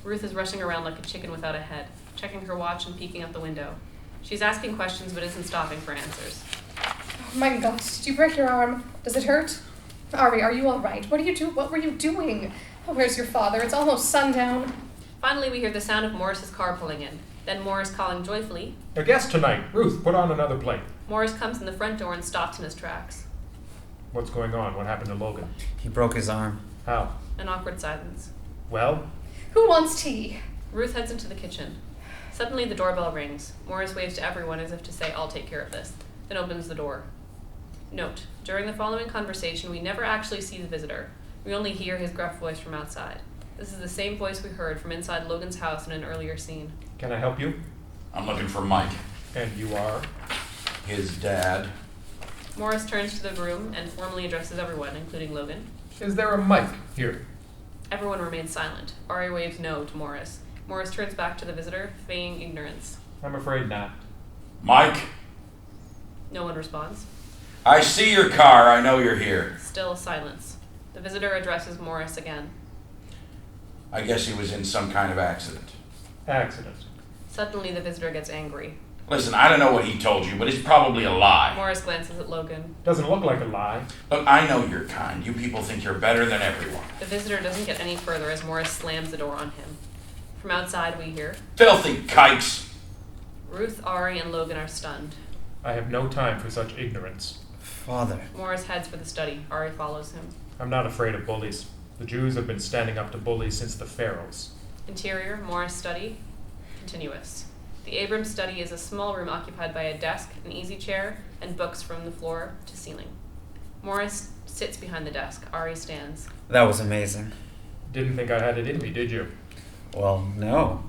Ruth is rushing around like a chicken without a head, checking her watch and peeking out the window. She's asking questions but isn't stopping for answers. Oh my God, did you break your arm? Does it hurt? Ari, are you all right? What were you doing? Oh, where's your father? It's almost sundown. Finally, we hear the sound of Morris's car pulling in. Then Morris calling joyfully. A guest tonight. Ruth, put on another plate. Morris comes in the front door and stops in his tracks. What's going on? What happened to Logan? He broke his arm. How? An awkward silence. Well? Who wants tea? Ruth heads into the kitchen. Suddenly, the doorbell rings. Morris waves to everyone as if to say, I'll take care of this, then opens the door. Note, during the following conversation, we never actually see the visitor. We only hear his gruff voice from outside. This is the same voice we heard from inside Logan's house in an earlier scene. Can I help you? I'm looking for Mike, And you are? his dad. Morris turns to the room and formally addresses everyone, including Logan. Is there a mic here? Everyone remains silent. Ari waves no to Morris. Morris turns back to the visitor, feigning ignorance. I'm afraid not. Mike, No one responds. I see your car. I know you're here. Still silence. The visitor addresses Morris again. I guess he was in some kind of accident. Accident. Suddenly, the visitor gets angry. Listen, I don't know what he told you, but it's probably a lie. Morris glances at Logan. Doesn't look like a lie. Look, I know your kind. You people think you're better than everyone. The visitor doesn't get any further as Morris slams the door on him. From outside, we hear, Filthy kikes. Ruth, Ari, and Logan are stunned. I have no time for such ignorance. Father. Morris heads for the study. Ari follows him. I'm not afraid of bullies. The Jews have been standing up to bullies since the pharaohs. Interior, Morris study, continuous. The Abrams study is a small room occupied by a desk, an easy chair, and books from the floor to ceiling. Morris sits behind the desk. Ari stands. That was amazing. Didn't think I had it in me, did you? Well, no.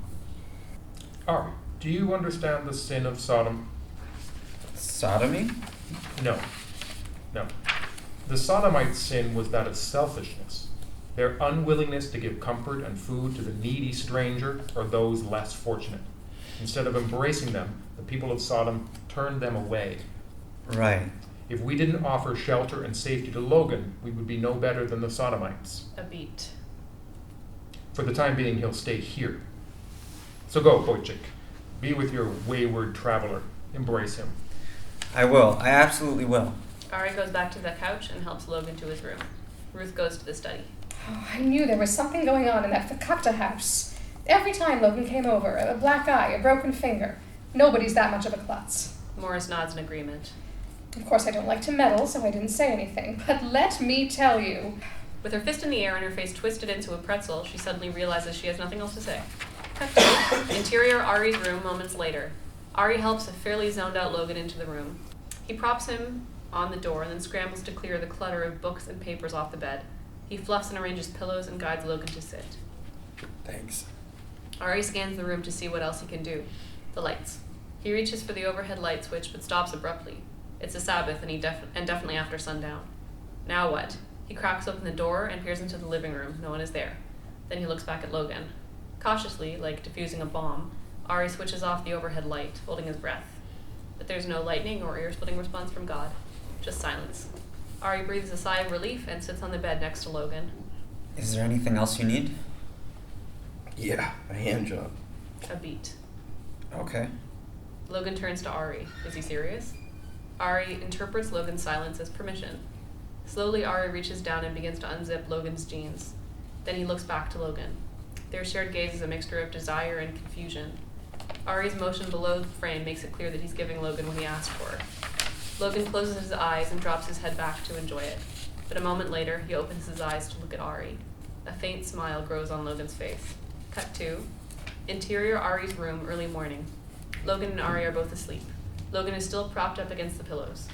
Ari, do you understand the sin of Sodom? Sodomy? No. No. The Sodomite sin was that of selfishness. Their unwillingness to give comfort and food to the needy stranger or those less fortunate. Instead of embracing them, the people of Sodom turned them away. Right. If we didn't offer shelter and safety to Logan, we would be no better than the Sodomites. A beat. For the time being, he'll stay here. So go, Wojcik. Be with your wayward traveler. Embrace him. I will. I absolutely will. Ari goes back to the couch and helps Logan to his room. Ruth goes to the study. Oh, I knew there was something going on in that Fakakta house. Every time Logan came over, a black eye, a broken finger. Nobody's that much of a klutz. Morris nods in agreement. Of course, I don't like to meddle, so I didn't say anything. But let me tell you. With her fist in the air and her face twisted into a pretzel, she suddenly realizes she has nothing else to say. Cut to interior Ari's room moments later. Ari helps a fairly zoned out Logan into the room. He props him on the door and then scrambles to clear the clutter of books and papers off the bed. He fluffs and arranges pillows and guides Logan to sit. Thanks. Ari scans the room to see what else he can do. The lights. He reaches for the overhead light switch but stops abruptly. It's a Sabbath and definitely after sundown. Now what? He cracks open the door and peers into the living room. No one is there. Then he looks back at Logan. Cautiously, like defusing a bomb, Ari switches off the overhead light, holding his breath. But there's no lightning or ear-splitting response from God. Just silence. Ari breathes a sigh of relief and sits on the bed next to Logan. Is there anything else you need? Yeah, a hand job. A beat. Okay. Logan turns to Ari. Is he serious? Ari interprets Logan's silence as permission. Slowly, Ari reaches down and begins to unzip Logan's jeans. Then he looks back to Logan. Their shared gaze is a mixture of desire and confusion. Ari's motion below the frame makes it clear that he's giving Logan what he asked for. Logan closes his eyes and drops his head back to enjoy it. But a moment later, he opens his eyes to look at Ari. A faint smile grows on Logan's face. Cut 2. Interior Ari's room, early morning. Logan and Ari are both asleep. Logan is still propped up against the pillows.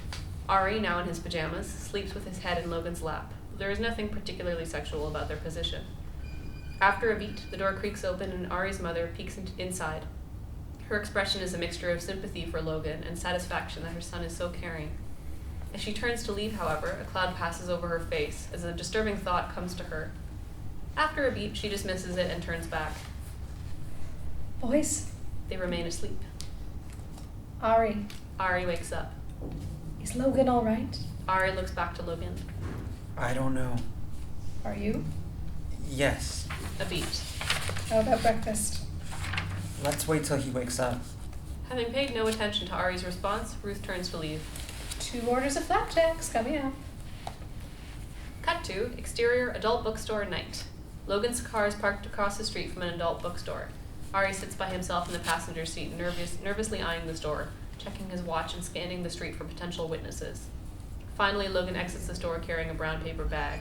Ari, now in his pajamas, sleeps with his head in Logan's lap. There is nothing particularly sexual about their position. After a beat, the door creaks open and Ari's mother peeks inside. Her expression is a mixture of sympathy for Logan and satisfaction that her son is so caring. As she turns to leave, however, a cloud passes over her face as a disturbing thought comes to her. After a beat, she dismisses it and turns back. Boys, They remain asleep. Ari, Ari wakes up. is Logan all right? Ari looks back to Logan. I don't know. Are you? Yes. A beat. How about breakfast? Let's wait till he wakes up. Having paid no attention to Ari's response, Ruth turns to leave. 2 orders of flapjacks coming up. Cut to exterior adult bookstore night. Logan's car is parked across the street from an adult bookstore. Ari sits by himself in the passenger seat, nervously eyeing the store, checking his watch and scanning the street for potential witnesses. Finally, Logan exits the store carrying a brown paper bag.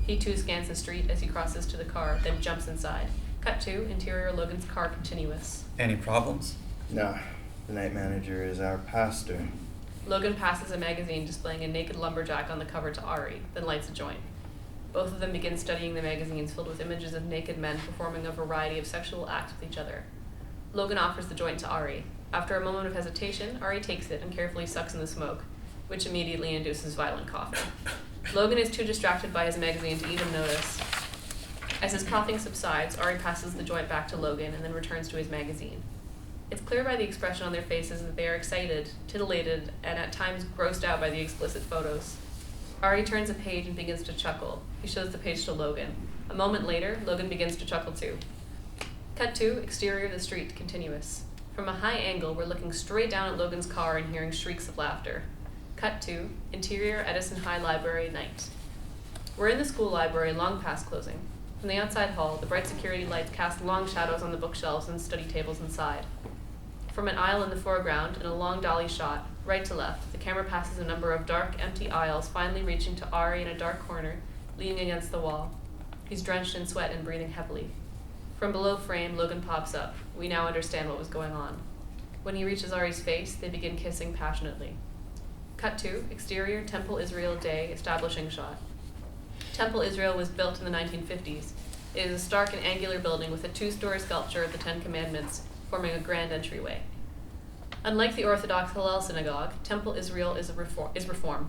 He too scans the street as he crosses to the car, then jumps inside. Cut to interior Logan's car continuous. Any problems? Nah, the night manager is our pastor. Logan passes a magazine displaying a naked lumberjack on the cover to Ari, then lights a joint. Both of them begin studying the magazines filled with images of naked men performing a variety of sexual acts with each other. Logan offers the joint to Ari. After a moment of hesitation, Ari takes it and carefully sucks in the smoke, which immediately induces violent coughing. Logan is too distracted by his magazine to even notice. As his coughing subsides, Ari passes the joint back to Logan and then returns to his magazine. It's clear by the expression on their faces that they are excited, titillated, and at times grossed out by the explicit photos. Ari turns a page and begins to chuckle. He shows the page to Logan. A moment later, Logan begins to chuckle too. Cut to exterior of the street, continuous. From a high angle, we're looking straight down at Logan's car and hearing shrieks of laughter. Cut to interior Edison High Library, night. We're in the school library long past closing. From the outside hall, the bright security lights cast long shadows on the bookshelves and study tables inside. From an aisle in the foreground, in a long dolly shot, right to left, the camera passes a number of dark, empty aisles, finally reaching to Ari in a dark corner, leaning against the wall. He's drenched in sweat and breathing heavily. From below frame, Logan pops up. We now understand what was going on. When he reaches Ari's face, they begin kissing passionately. Cut to exterior Temple Israel Day establishing shot. Temple Israel was built in the 1950s. It is a stark and angular building with a 2-story sculpture of the Ten Commandments, forming a grand entryway. Unlike the Orthodox Hillel synagogue, Temple Israel is reform.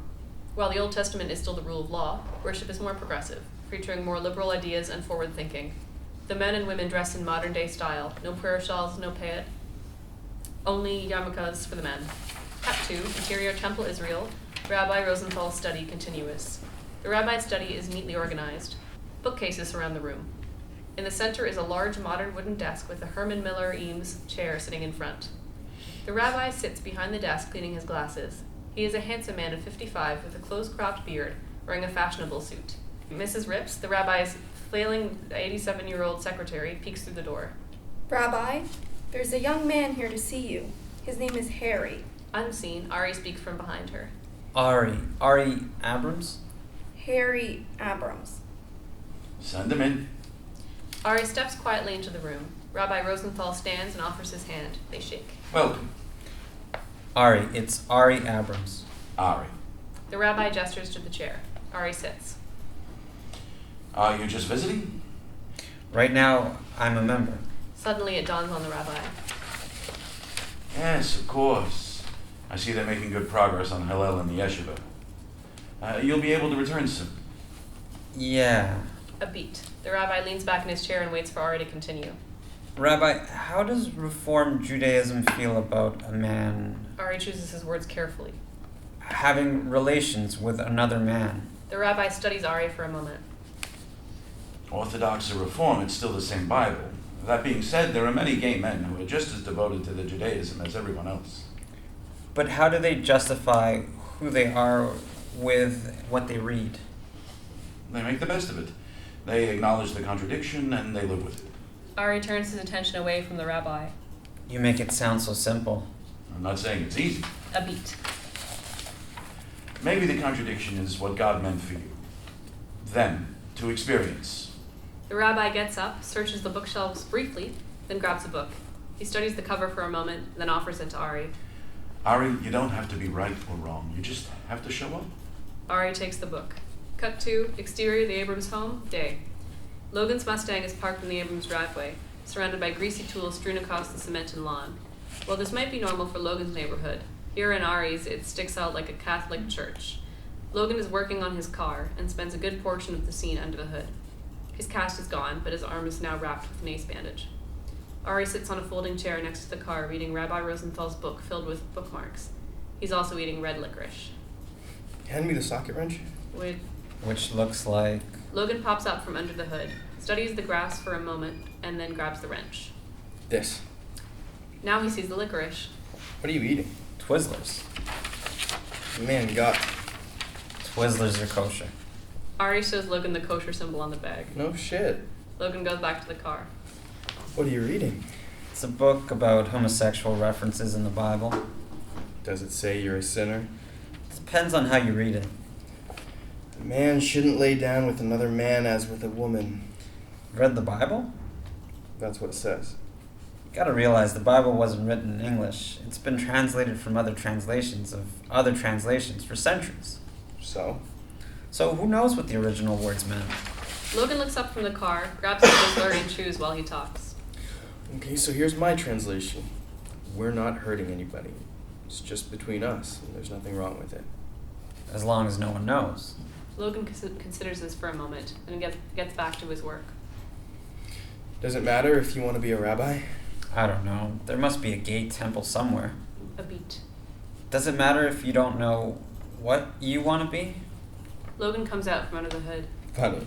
While the Old Testament is still the rule of law, worship is more progressive, featuring more liberal ideas and forward thinking. The men and women dress in modern day style, no prayer shawls, no payat, only yarmulkes for the men. Cut to interior Temple Israel, Rabbi Rosenthal's study continuous. The rabbi's study is neatly organized. Bookcases surround the room. In the center is a large modern wooden desk with a Herman Miller Eames chair sitting in front. The rabbi sits behind the desk cleaning his glasses. He is a handsome man of 55 with a close-cropped beard, wearing a fashionable suit. Mrs. Rips, the rabbi's flailing 87-year-old secretary, peeks through the door. Rabbi, there's a young man here to see you. His name is Harry. Unseen, Ari speaks from behind her. Ari Abrams? Harry Abrams. Send him in. Ari steps quietly into the room. Rabbi Rosenthal stands and offers his hand. They shake. Welcome, Ari, it's Ari Abrams. Ari. The rabbi gestures to the chair. Ari sits. Are you just visiting? Right now, I'm a member. Suddenly it dawns on the rabbi. Yes, of course. I see they're making good progress on Hillel and the yeshiva. You'll be able to return soon. Yeah. A beat. The rabbi leans back in his chair and waits for Ari to continue. Rabbi, how does Reform Judaism feel about a man Ari chooses his words carefully. having relations with another man? The rabbi studies Ari for a moment. Orthodox or Reform, it's still the same Bible. That being said, there are many gay men who are just as devoted to their Judaism as everyone else. But how do they justify who they are with what they read? They make the best of it. They acknowledge the contradiction and they live with it. Ari turns his attention away from the rabbi. You make it sound so simple. I'm not saying it's easy. A beat. Maybe the contradiction is what God meant for you. Them to experience. The rabbi gets up, searches the bookshelves briefly, then grabs a book. He studies the cover for a moment, then offers it to Ari. Ari, you don't have to be right or wrong. You just have to show up. Ari takes the book. Cut to exterior of the Abrams home, day. Logan's Mustang is parked in the Abrams driveway, surrounded by greasy tools strewn across the cement and lawn. While this might be normal for Logan's neighborhood, here in Ari's it sticks out like a Catholic church. Logan is working on his car and spends a good portion of the scene under the hood. His cast is gone, but his arm is now wrapped with an ace bandage. Ari sits on a folding chair next to the car reading Rabbi Rosenthal's book filled with bookmarks. He's also eating red licorice. Hand me the socket wrench. Which looks like... Logan pops up from under the hood, studies the grass for a moment, and then grabs the wrench. This. Now he sees the licorice. What are you eating? Twizzlers. Man, God. Twizzlers are kosher. Ari shows Logan the kosher symbol on the bag. No shit. Logan goes back to the car. What are you reading? It's a book about homosexual references in the Bible. Does it say you're a sinner? Depends on how you read it. A man shouldn't lay down with another man as with a woman. Read the Bible? That's what it says. You gotta realize the Bible wasn't written in English. It's been translated from other translations of other translations for centuries. So who knows what the original words meant? Logan looks up from the car, grabs a Twizzler, and chews while he talks. Okay, so here's my translation. We're not hurting anybody. It's just between us, and there's nothing wrong with it. As long as no one knows. Logan considers this for a moment, and gets back to his work. Does it matter if you want to be a rabbi? I don't know. There must be a gay temple somewhere. A beat. Does it matter if you don't know what you want to be? Logan comes out from under the hood. Funny.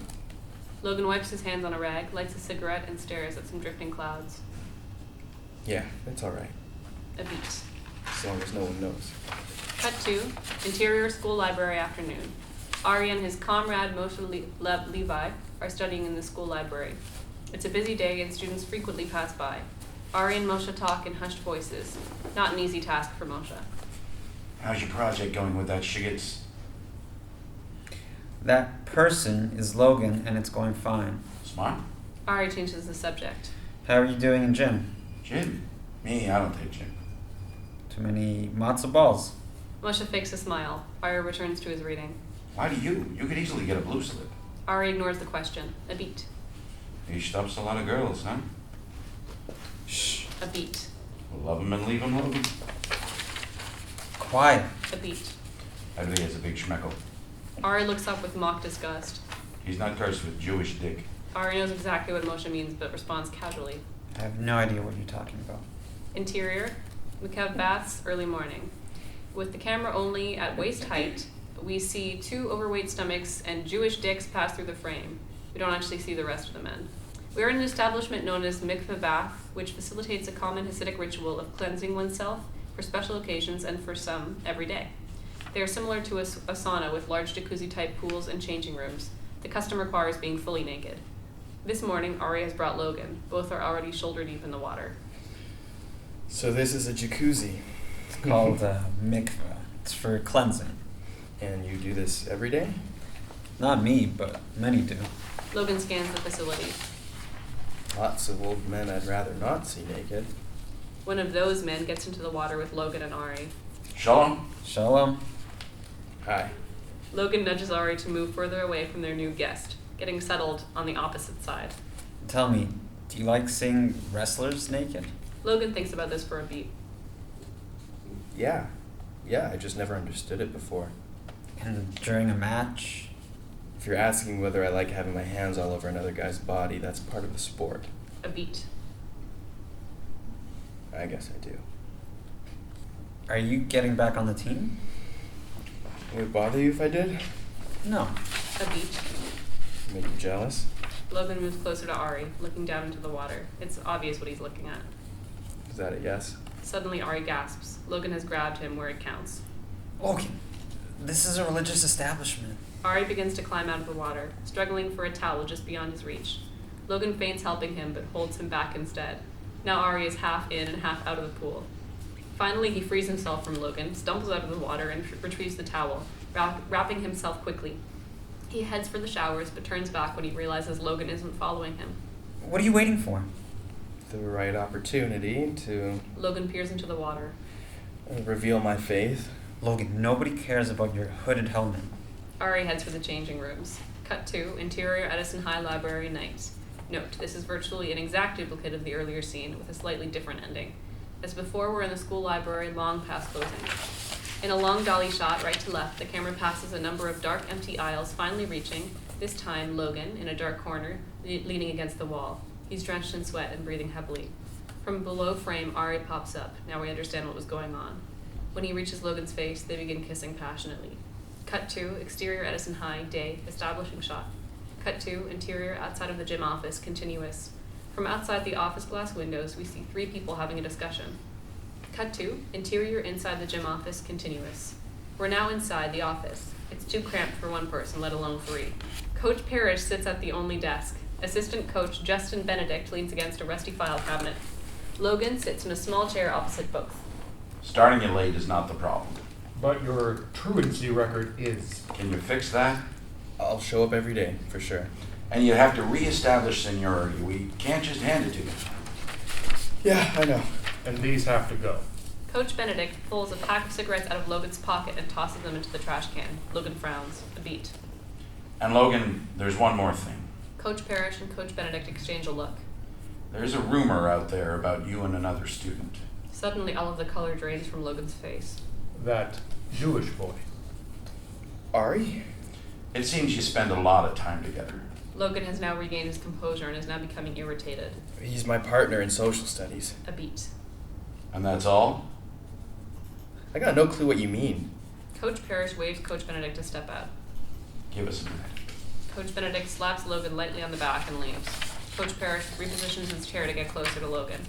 Logan wipes his hands on a rag, lights a cigarette, and stares at some drifting clouds. Yeah, it's alright. A beat. As long as no one knows. Cut to interior school library afternoon. Ari and his comrade Moshe Levi are studying in the school library. It's a busy day and students frequently pass by. Ari and Moshe talk in hushed voices. Not an easy task for Moshe. How's your project going with that shigits? That person is Logan, and it's going fine. Smart? Ari changes the subject. How are you doing in gym? Gym? Me, I don't take gym. Too many matzo balls. Moshe fakes a smile. Ari returns to his reading. Why do you? You could easily get a blue slip. Ari ignores the question. A beat. He stops a lot of girls, huh? Shh. A beat. Love him and leave him, Logan. Quiet. A beat. I bet he has a big schmeckle. Ari looks up with mock disgust. He's not cursed with Jewish dick. Ari knows exactly what Moshe means, but responds casually. I have no idea what you're talking about. Interior, McCabe baths, early morning. With the camera only at waist height, we see two overweight stomachs and Jewish dicks pass through the frame. We don't actually see the rest of the men. We are in an establishment known as mikveh bath, which facilitates a common Hasidic ritual of cleansing oneself for special occasions and for some, every day. They are similar to a sauna with large jacuzzi-type pools and changing rooms. The custom requires being fully naked. This morning, Ari has brought Logan. Both are already shoulder-deep in the water. So this is a jacuzzi. It's called mikveh. It's for cleansing. And you do this every day? Not me, but many do. Logan scans the facility. Lots of old men I'd rather not see naked. One of those men gets into the water with Logan and Ari. Shalom. Shalom. Hi. Logan nudges Ari to move further away from their new guest, getting settled on the opposite side. Tell me, do you like seeing wrestlers naked? Logan thinks about this for a beat. Yeah. Yeah, I just never understood it before. And during a match, If you're asking whether I like having my hands all over another guy's body, that's part of the sport. A beat. I guess I do. are you getting back on the team? Would it bother you if I did? No. A beat. Make you jealous? Logan moves closer to Ari, looking down into the water. It's obvious what he's looking at. Is that a yes? Suddenly, Ari gasps. Logan has grabbed him where it counts. Logan, this is a religious establishment. Ari begins to climb out of the water, struggling for a towel just beyond his reach. Logan feigns helping him, but holds him back instead. Now Ari is half in and half out of the pool. Finally, he frees himself from Logan, stumbles out of the water, and retrieves the towel, wrapping himself quickly. He heads for the showers, but turns back when he realizes Logan isn't following him. What are you waiting for? The right opportunity to Logan peers into the water. reveal my faith. Logan, nobody cares about your hooded helmet. Ari heads for the changing rooms. Cut to Interior Edison High Library night. Note, this is virtually an exact duplicate of the earlier scene, with a slightly different ending. As before, we're in the school library long past closing. In a long dolly shot, right to left, the camera passes a number of dark, empty aisles, finally reaching, this time, Logan, in a dark corner, leaning against the wall. He's drenched in sweat and breathing heavily. From below frame, Ari pops up. Now we understand what was going on. When he reaches Logan's face, they begin kissing passionately. Cut to Exterior Edison High, day, establishing shot. Cut to Interior outside of the gym office, continuous. From outside the office glass windows, we see 3 people having a discussion. Cut to Interior inside the gym office, continuous. We're now inside the office. It's too cramped for one person, let alone 3. Coach Parrish sits at the only desk. Assistant coach Justine Benedict leans against a rusty file cabinet. Logan sits in a small chair opposite both. Starting you late is not the problem. But your truancy record is. Can you fix that? I'll show up every day, for sure. And you have to reestablish seniority. We can't just hand it to you. Yeah, I know. And these have to go. Coach Benedict pulls a pack of cigarettes out of Logan's pocket and tosses them into the trash can. Logan frowns. A beat. And Logan, there's one more thing. Coach Parrish and Coach Benedict exchange a look. There's a rumor out there about you and another student. Suddenly, all of the color drains from Logan's face. That Jewish boy. Ari? It seems you spend a lot of time together. Logan has now regained his composure and is now becoming irritated. He's my partner in social studies. A beat. And that's all? I got no clue what you mean. Coach Parrish waves Coach Benedict to step out. Give us a minute. Coach Benedict slaps Logan lightly on the back and leaves. Coach Parrish repositions his chair to get closer to Logan.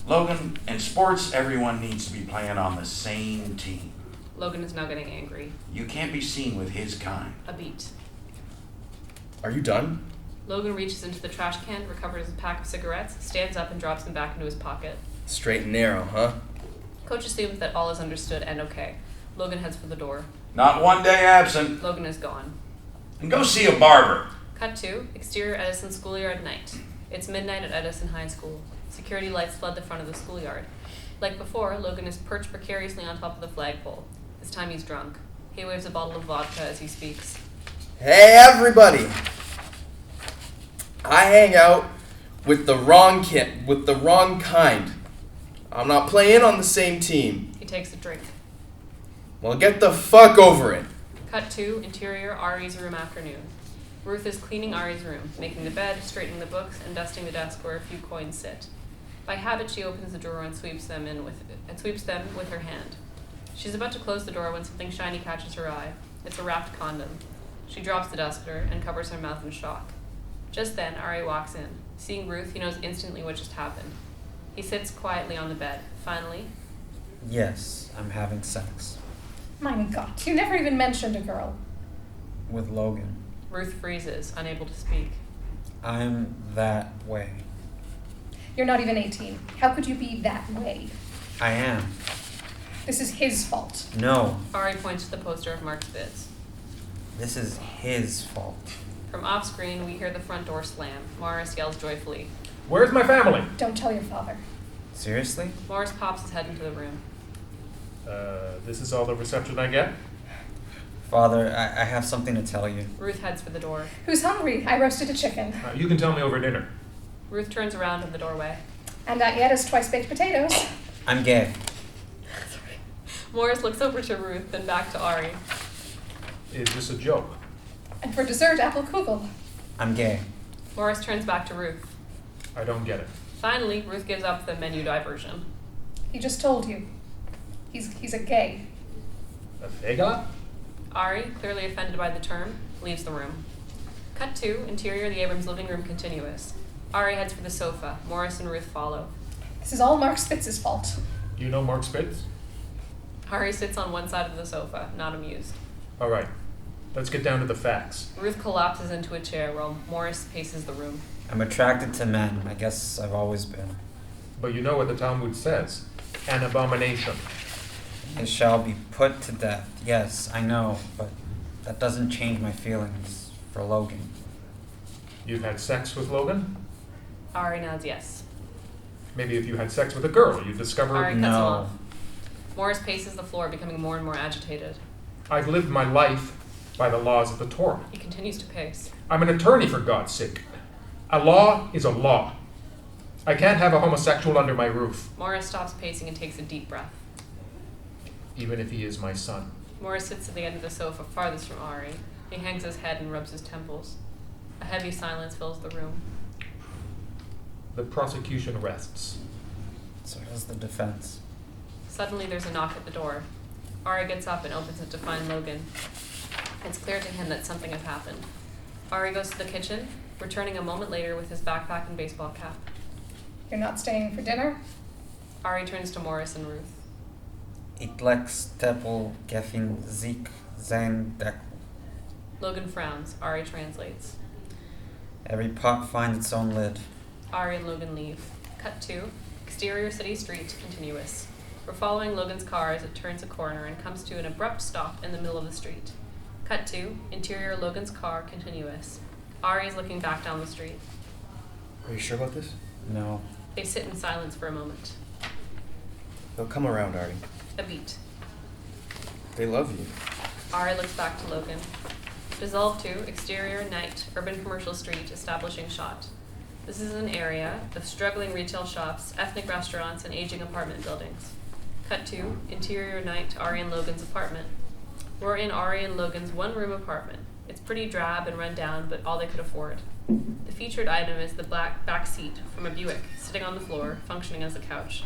Logan, in sports, everyone needs to be playing on the same team. Logan is now getting angry. You can't be seen with his kind. A beat. Are you done? Logan reaches into the trash can, recovers a pack of cigarettes, stands up and drops them back into his pocket. Straight and narrow, huh? Coach assumes that all is understood and okay. Logan heads for the door. Not one day absent. Logan is gone. And go see a barber. Cut to Exterior Edison Schoolyard night. It's midnight at Edison High School. Security lights flood the front of the schoolyard. Like before, Logan is perched precariously on top of the flagpole. This time he's drunk. He waves a bottle of vodka as he speaks. Hey, everybody! I hang out with the wrong kid, with the wrong kind. I'm not playing on the same team. He takes a drink. Well, get the fuck over it. Cut to Interior Ari's room afternoon. Ruth is cleaning Ari's room, making the bed, straightening the books, and dusting the desk where a few coins sit. By habit, she opens the drawer and sweeps them with her hand. She's about to close the door when something shiny catches her eye. It's a wrapped condom. She drops the duster and covers her mouth in shock. Just then, Ari walks in. Seeing Ruth, he knows instantly what just happened. He sits quietly on the bed. Finally, Yes, I'm having sex. Mein Gott, you never even mentioned a girl. With Logan. Ruth freezes, unable to speak. I'm that way. You're not even 18. How could you be that way? I am. This is his fault. No, Ari points to the poster of Mark's bids. this is his fault. From off-screen, we hear the front door slam. Morris yells joyfully. Where's my family? Don't tell your father. Seriously? Morris pops his head into the room. This is all the reception I get? Father, I have something to tell you. Ruth heads for the door. Who's hungry? I roasted a chicken. You can tell me over dinner. Ruth turns around in the doorway. And Aunt Yetta's twice-baked potatoes. I'm gay. Morris looks over to Ruth, then back to Ari. Is this a joke? And for dessert, apple kugel. I'm gay. Morris turns back to Ruth. I don't get it. Finally, Ruth gives up the menu diversion. He just told you. He's a gay. A bigot? Ari, clearly offended by the term, leaves the room. Cut 2, interior the Abrams living room continuous. Ari heads for the sofa. Morris and Ruth follow. This is all Mark Spitz's fault. You know Mark Spitz? Ari sits on one side of the sofa, not amused. All right, let's get down to the facts. Ruth collapses into a chair while Morris paces the room. I'm attracted to men. I guess I've always been. But you know what the Talmud says. An abomination. They shall be put to death. Yes, I know, but that doesn't change my feelings for Logan. You've had sex with Logan? Ari nods yes. Maybe if you had sex with a girl, you'd discover... Ari cuts him No. off. Morris paces the floor, becoming more and more agitated. I've lived my life by the laws of the Torah. He continues to pace. I'm an attorney, for God's sake. A law is a law. I can't have a homosexual under my roof, Morris stops pacing and takes a deep breath. even if he is my son. Morris sits at the end of the sofa, farthest from Ari. He hangs his head and rubs his temples. A heavy silence fills the room. The prosecution rests. So does the defense. Suddenly there's a knock at the door. Ari gets up and opens it to find Logan. It's clear to him that something has happened. Ari goes to the kitchen, returning a moment later with his backpack and baseball cap. You're not staying for dinner? Ari turns to Morris and Ruth. Ich lex tepel gefin zik sein deck. Logan frowns. Ari translates. Every pot finds its own lid. Ari and Logan leave. Cut 2. Exterior city street, continuous. We're following Logan's car as it turns a corner and comes to an abrupt stop in the middle of the street. Cut 2. Interior Logan's car, continuous. Ari is looking back down the street. Are you sure about this? No. They sit in silence for a moment. They'll come around, Artie. A beat. They love you. Ari looks back to Logan. Dissolve 2. Exterior, night, urban commercial street, establishing shot. This is an area of struggling retail shops, ethnic restaurants, and aging apartment buildings. Cut 2. Interior, night, Ari and Logan's apartment. We're in Ari and Logan's one-room apartment. It's pretty drab and run down, but all they could afford. The featured item is the black back seat from a Buick, sitting on the floor, functioning as a couch.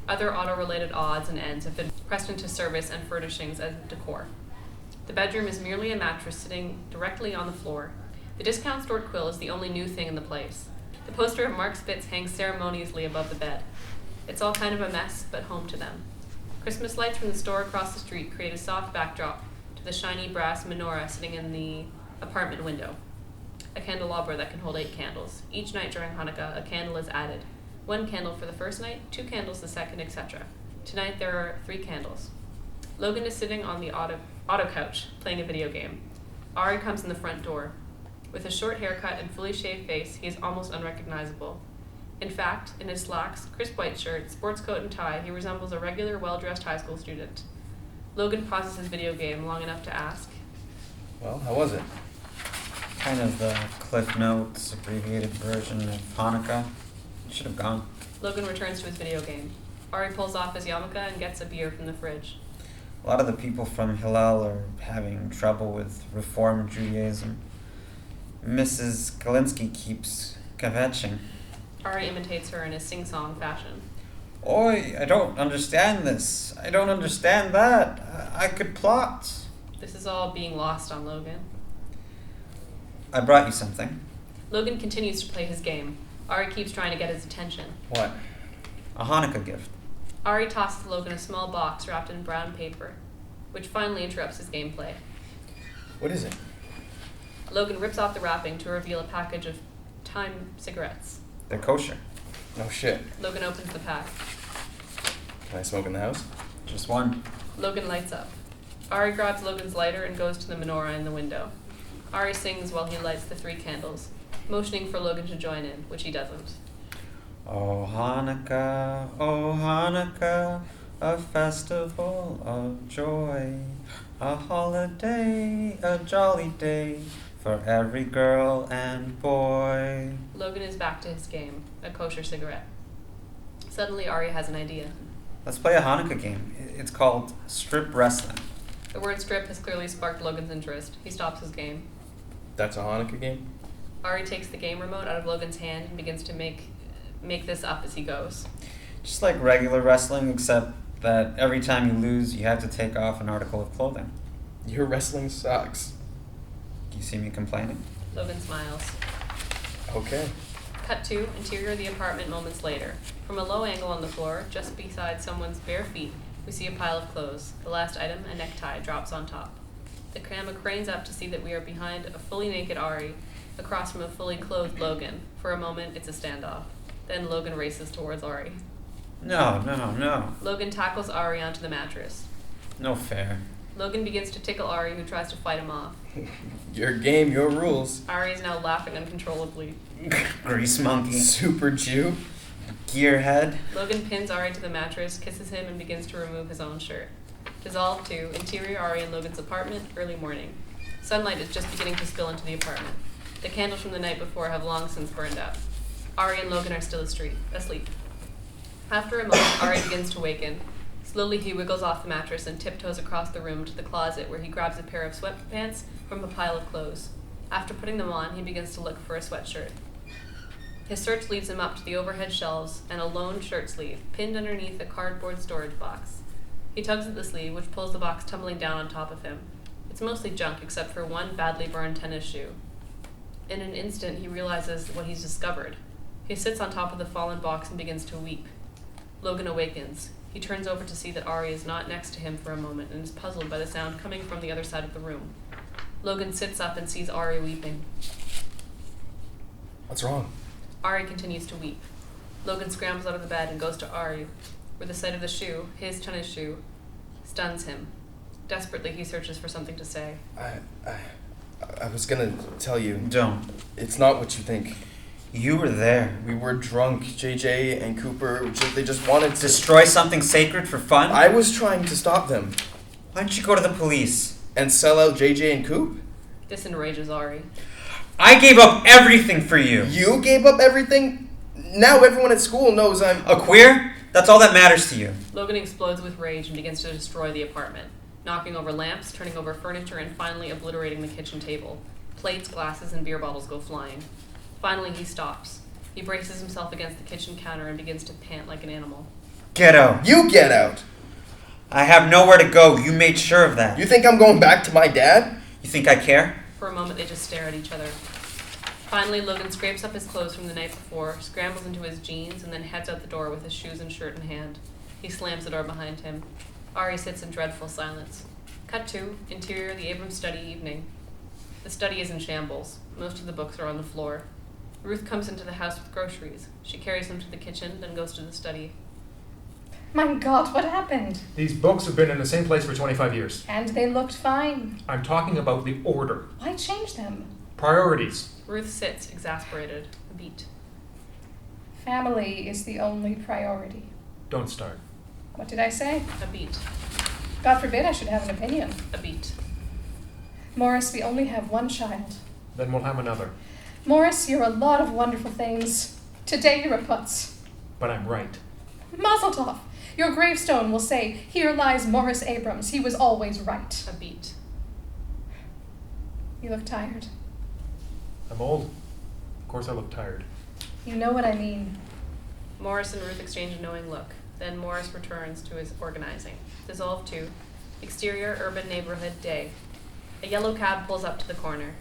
Other auto-related odds and ends have been pressed into service and furnishings as decor. The bedroom is merely a mattress sitting directly on the floor. The discount store quill is the only new thing in the place. The poster of Mark Spitz hangs ceremoniously above the bed. It's all kind of a mess, but home to them. Christmas lights from the store across the street create a soft backdrop to the shiny brass menorah sitting in the apartment window. A candelabra that can hold 8 candles. Each night during Hanukkah, a candle is added. 1 candle for the first night, 2 candles the second, etc. Tonight there are 3 candles. Logan is sitting on the auto couch, playing a video game. Ari comes in the front door. With a short haircut and fully shaved face, he is almost unrecognizable. In fact, in his slacks, crisp white shirt, sports coat, and tie, he resembles a regular, well-dressed high school student. Logan pauses his video game long enough to ask, Well, how was it? Kind of the Cliff Notes abbreviated version of Hanukkah. Should have gone. Logan returns to his video game. Ari pulls off his yarmulke and gets a beer from the fridge. A lot of the people from Hillel are having trouble with Reform Judaism. Mrs. Galinsky keeps kvetching. Ari imitates her in a sing-song fashion. Oi, I don't understand this. I don't understand that. I could plot. This is all being lost on Logan. I brought you something. Logan continues to play his game. Ari keeps trying to get his attention. What? A Hanukkah gift. Ari tosses Logan a small box wrapped in brown paper, which finally interrupts his gameplay. What is it? Logan rips off the wrapping to reveal a package of Time cigarettes. They're kosher. Oh shit. Logan opens the pack. Can I smoke in the house? Just one. Logan lights up. Ari grabs Logan's lighter and goes to the menorah in the window. Ari sings while he lights the 3 candles, motioning for Logan to join in, which he doesn't. Oh Hanukkah, a festival of joy, a holiday, a jolly day for every girl and boy. Logan is back to his game, a kosher cigarette. Suddenly Ari has an idea. Let's play a Hanukkah game. It's called strip wrestling. The word strip has clearly sparked Logan's interest. He stops his game. That's a Hanukkah game? Ari takes the game remote out of Logan's hand and begins to make this up as he goes. Just like regular wrestling, except that every time you lose, you have to take off an article of clothing. Your wrestling sucks. You see me complaining? Logan smiles. Okay. Cut to interior of the apartment moments later. From a low angle on the floor, just beside someone's bare feet, we see a pile of clothes. The last item, a necktie, drops on top. The camera cranes up to see that we are behind a fully naked Ari, across from a fully clothed Logan. For a moment, it's a standoff. Then Logan races towards Ari. No. Logan tackles Ari onto the mattress. No fair. Logan begins to tickle Ari, who tries to fight him off. Your game, your rules. Ari is now laughing uncontrollably. Grease monkey. Super Jew. Gearhead. Logan pins Ari to the mattress, kisses him, and begins to remove his own shirt. Dissolve to interior Ari and Logan's apartment, early morning. Sunlight is just beginning to spill into the apartment. The candles from the night before have long since burned out. Ari and Logan are still asleep. After a moment, Ari begins to waken. Slowly, he wiggles off the mattress and tiptoes across the room to the closet, where he grabs a pair of sweatpants from a pile of clothes. After putting them on, he begins to look for a sweatshirt. His search leads him up to the overhead shelves and a lone shirt sleeve, pinned underneath a cardboard storage box. He tugs at the sleeve, which pulls the box tumbling down on top of him. It's mostly junk, except for one badly burned tennis shoe. In an instant, he realizes what he's discovered. He sits on top of the fallen box and begins to weep. Logan awakens. He turns over to see that Ari is not next to him for a moment and is puzzled by the sound coming from the other side of the room. Logan sits up and sees Ari weeping. What's wrong? Ari continues to weep. Logan scrambles out of the bed and goes to Ari, where the sight of the shoe, his tennis shoe, stuns him. Desperately, he searches for something to say. I was gonna tell you. Don't. It's not what you think. You were there. We were drunk. JJ and Cooper, they just wanted to... Destroy something sacred for fun? I was trying to stop them. Why don't you go to the police? And sell out JJ and Coop? This enrages Ari. I gave up everything for you. You gave up everything? Now everyone at school knows I'm... A queer? That's all that matters to you. Logan explodes with rage and begins to destroy the apartment, knocking over lamps, turning over furniture, and finally obliterating the kitchen table. Plates, glasses, and beer bottles go flying. Finally, he stops. He braces himself against the kitchen counter and begins to pant like an animal. Get out. You get out! I have nowhere to go. You made sure of that. You think I'm going back to my dad? You think I care? For a moment, they just stare at each other. Finally, Logan scrapes up his clothes from the night before, scrambles into his jeans, and then heads out the door with his shoes and shirt in hand. He slams the door behind him. Ari sits in dreadful silence. Cut to interior the Abrams study evening. The study is in shambles. Most of the books are on the floor. Ruth comes into the house with groceries. She carries them to the kitchen, then goes to the study. My God, what happened? These books have been in the same place for 25 years. And they looked fine. I'm talking about the order. Why change them? Priorities. Ruth sits, exasperated, a beat. Family is the only priority. Don't start. What did I say? A beat. God forbid I should have an opinion. A beat. Morris, we only have one child. Then we'll have another. Morris, you're a lot of wonderful things. Today you're a putz. But I'm right. Mazel tov. Your gravestone will say, "Here lies Morris Abrams. He was always right." A beat. You look tired. I'm old. Of course I look tired. You know what I mean. Morris and Ruth exchange a knowing look. Then Morris returns to his organizing. Dissolve to exterior urban neighborhood day. A yellow cab pulls up to the corner.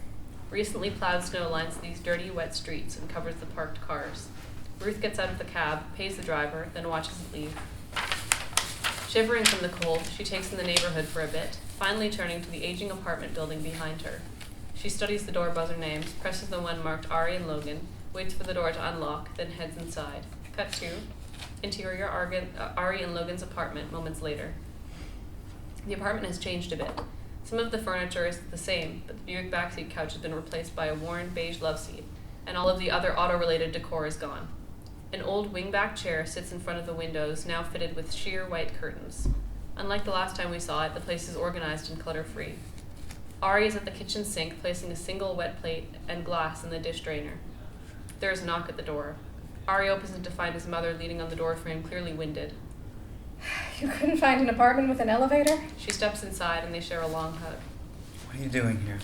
Recently plowed snow lines these dirty, wet streets and covers the parked cars. Ruth gets out of the cab, pays the driver, then watches it leave. Shivering from the cold, she takes in the neighborhood for a bit, finally turning to the aging apartment building behind her. She studies the door buzzer names, presses the one marked Ari and Logan, waits for the door to unlock, then heads inside. Cut to interior Ari and Logan's apartment moments later. The apartment has changed a bit. Some of the furniture is the same, but the Buick backseat couch has been replaced by a worn beige loveseat, and all of the other auto-related decor is gone. An old wingback chair sits in front of the windows, now fitted with sheer white curtains. Unlike the last time we saw it, the place is organized and clutter-free. Ari is at the kitchen sink, placing a single wet plate and glass in the dish drainer. There is a knock at the door. Ari opens it to find his mother leaning on the doorframe, clearly winded. You couldn't find an apartment with an elevator? She steps inside and they share a long hug. What are you doing here?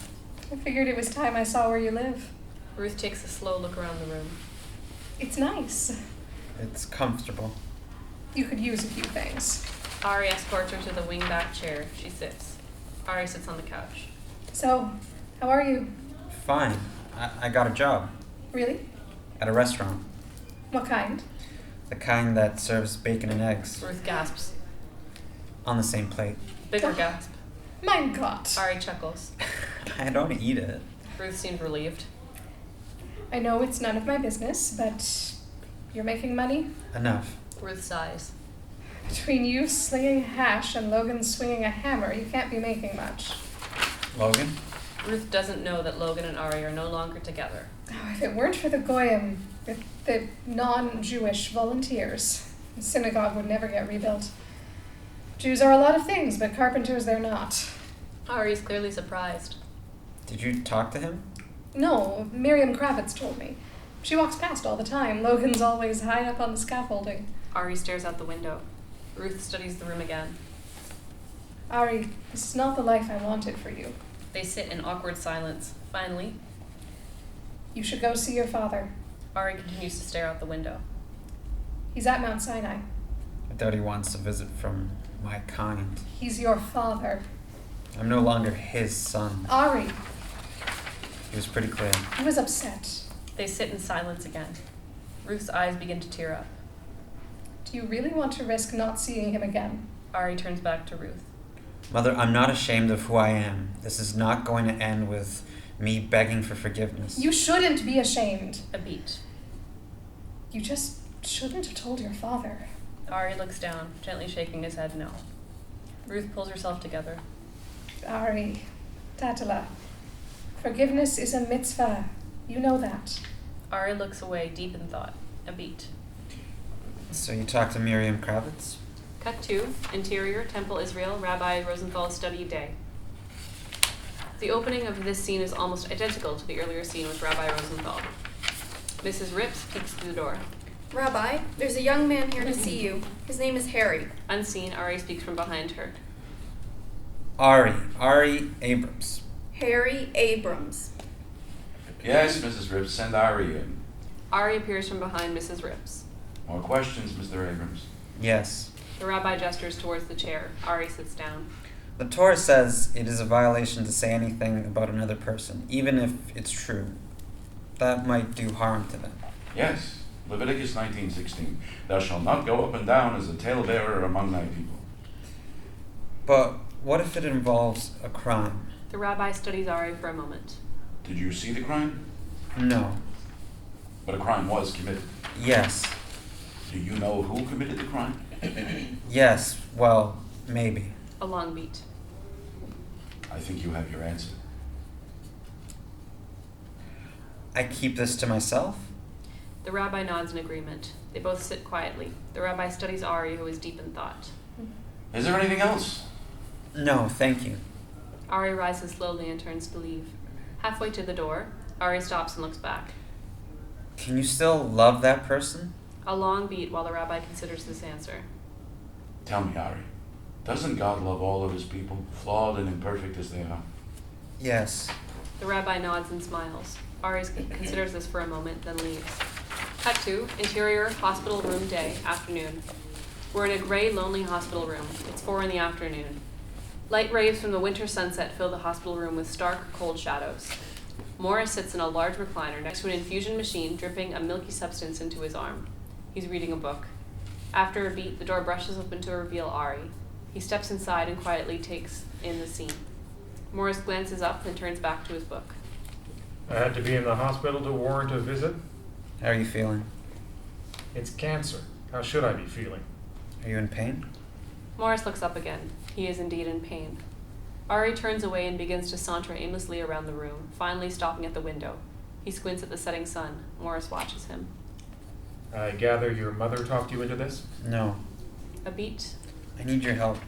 I figured it was time I saw where you live. Ruth takes a slow look around the room. It's nice. It's comfortable. You could use a few things. Ari escorts her to the wing-back chair. She sits. Ari sits on the couch. So, how are you? Fine. I got a job. Really? At a restaurant. What kind? The kind that serves bacon and eggs. Ruth gasps. On the same plate. Bigger gasp. Mein Gott. Ari chuckles. I don't eat it. Ruth seemed relieved. I know it's none of my business, but you're making money? Enough. Ruth sighs. Between you slinging hash and Logan swinging a hammer, you can't be making much. Logan? Ruth doesn't know that Logan and Ari are no longer together. Oh, if it weren't for the Goyim, the non-Jewish volunteers, the synagogue would never get rebuilt. Jews are a lot of things, but carpenters they're not. Ari's clearly surprised. Did you talk to him? No, Miriam Kravitz told me. She walks past all the time. Logan's always high up on the scaffolding. Ari stares out the window. Ruth studies the room again. Ari, this is not the life I wanted for you. They sit in awkward silence. Finally, You should go see your father. Ari continues to stare out the window. He's at Mount Sinai. I doubt he wants a visit from my kind. He's your father. I'm no longer his son. Ari, He was pretty clear. he was upset. They sit in silence again. Ruth's eyes begin to tear up. Do you really want to risk not seeing him again? Ari turns back to Ruth. Mother, I'm not ashamed of who I am. This is not going to end with me begging for forgiveness. You shouldn't be ashamed. A beat. You just shouldn't have told your father. Ari looks down, gently shaking his head no. Ruth pulls herself together. Ari, Tatala, forgiveness is a mitzvah. You know that. Ari looks away, deep in thought. A beat. So you talked to Miriam Kravitz? Cut 2, interior, Temple Israel, Rabbi Rosenthal's study day. The opening of this scene is almost identical to the earlier scene with Rabbi Rosenthal. Mrs. Rips peeks through the door. Rabbi, there's a young man here to see you. His name is Harry. Unseen, Ari speaks from behind her. Ari Abrams. Harry Abrams. Yes, Mrs. Rips, send Ari in. Ari appears from behind Mrs. Rips. More questions, Mr. Abrams? Yes. The rabbi gestures towards the chair. Ari sits down. The Torah says it is a violation to say anything about another person, even if it's true. That might do harm to them. Yes, Leviticus 19:16. Thou shalt not go up and down as a talebearer among thy people. But what if it involves a crime? The rabbi studies Ari for a moment. Did you see the crime? No. But a crime was committed. Yes. Do you know who committed the crime? Yes. Well, maybe. A long beat. I think you have your answer. I keep this to myself? The rabbi nods in agreement. They both sit quietly. The rabbi studies Ari, who is deep in thought. Is there anything else? No, thank you. Ari rises slowly and turns to leave. Halfway to the door, Ari stops and looks back. Can you still love that person? A long beat while the rabbi considers this answer. Tell me, Ari, doesn't God love all of his people, flawed and imperfect as they are? Yes. The rabbi nods and smiles. Ari considers this for a moment, then leaves. Cut 2, interior, hospital room day, afternoon. We're in a gray, lonely hospital room. It's 4 in the afternoon. Light rays from the winter sunset fill the hospital room with stark, cold shadows. Morris sits in a large recliner next to an infusion machine, dripping a milky substance into his arm. He's reading a book. After a beat, the door brushes open to reveal Ari. He steps inside and quietly takes in the scene. Morris glances up, then turns back to his book. I had to be in the hospital to warrant a visit. How are you feeling? It's cancer. How should I be feeling? Are you in pain? Morris looks up again. He is indeed in pain. Ari turns away and begins to saunter aimlessly around the room, finally stopping at the window. He squints at the setting sun. Morris watches him. I gather your mother talked you into this? No. A beat. I need your help.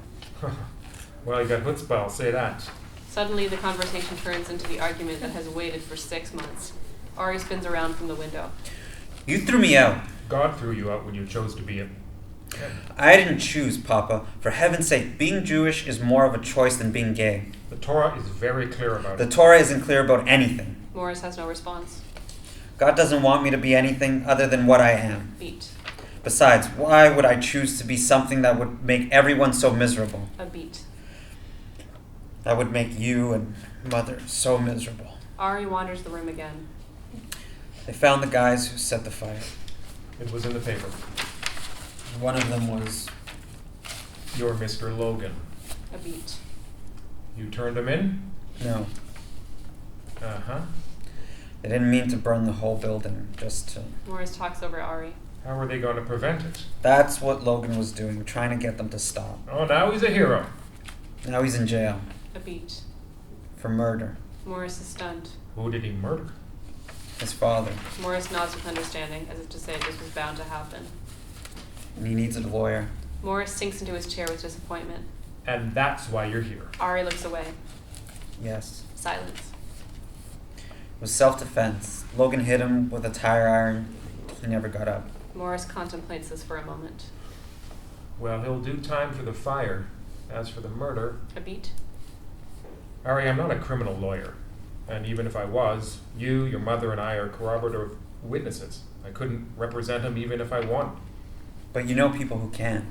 Well, you got chutzpah, I'll say that. Suddenly, the conversation turns into the argument that has waited for 6 months. Ari spins around from the window. You threw me out. God threw you out when you chose to be it. I didn't choose, Papa. For heaven's sake, being Jewish is more of a choice than being gay. The Torah is very clear about The it. Torah isn't clear about anything. Morris has no response. God doesn't want me to be anything other than what I am. Beat. Besides, why would I choose to be something that would make everyone so miserable? A beat. That would make you and Mother so miserable. Ari wanders the room again. They found the guys who set the fire. It was in the paper. One of them was... You're Mr. Logan. A beat. You turned him in? No. Uh-huh. They didn't mean to burn the whole building, just to... Morris talks over Ari. How are they going to prevent it? That's what Logan was doing, trying to get them to stop. Oh, now he's a hero. Now he's in jail. A beat. For murder. Morris is stunned. Who did he murder? His father. Morris nods with understanding, as if to say this was bound to happen. And he needs a lawyer. Morris sinks into his chair with disappointment. And that's why you're here. Ari looks away. Yes. Silence. It was self-defense. Logan hit him with a tire iron. He never got up. Morris contemplates this for a moment. Well, he'll do time for the fire. As for the murder... A beat. Ari, I'm not a criminal lawyer. And even if I was, you, your mother, and I are corroborative witnesses. I couldn't represent him even if I wanted. But you know people who can.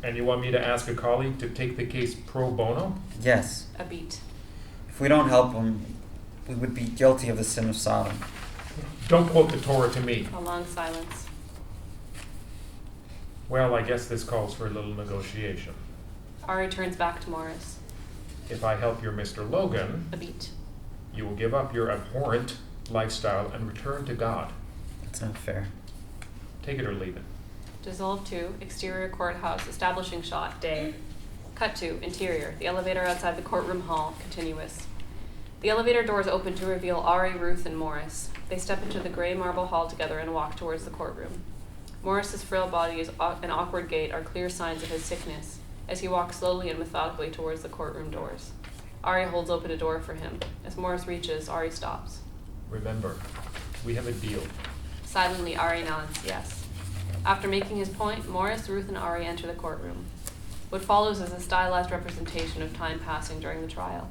And you want me to ask a colleague to take the case pro bono? Yes. A beat. If we don't help him, we would be guilty of the sin of Sodom. Don't quote the Torah to me. A long silence. Well, I guess this calls for a little negotiation. Ari turns back to Morris. If I help your Mr. Logan, A beat. you will give up your abhorrent lifestyle and return to God. That's not fair. Take it or leave it. Dissolve 2, exterior courthouse, establishing shot, day. Cut to, interior, the elevator outside the courtroom hall, continuous. The elevator doors open to reveal Ari, Ruth, and Morris. They step into the gray marble hall together and walk towards the courtroom. Morris's frail body and awkward gait are clear signs of his sickness, as he walks slowly and methodically towards the courtroom doors. Ari holds open a door for him. As Morris reaches, Ari stops. Remember, we have a deal. Silently, Ari nods yes. After making his point, Morris, Ruth, and Ari enter the courtroom. What follows is a stylized representation of time passing during the trial.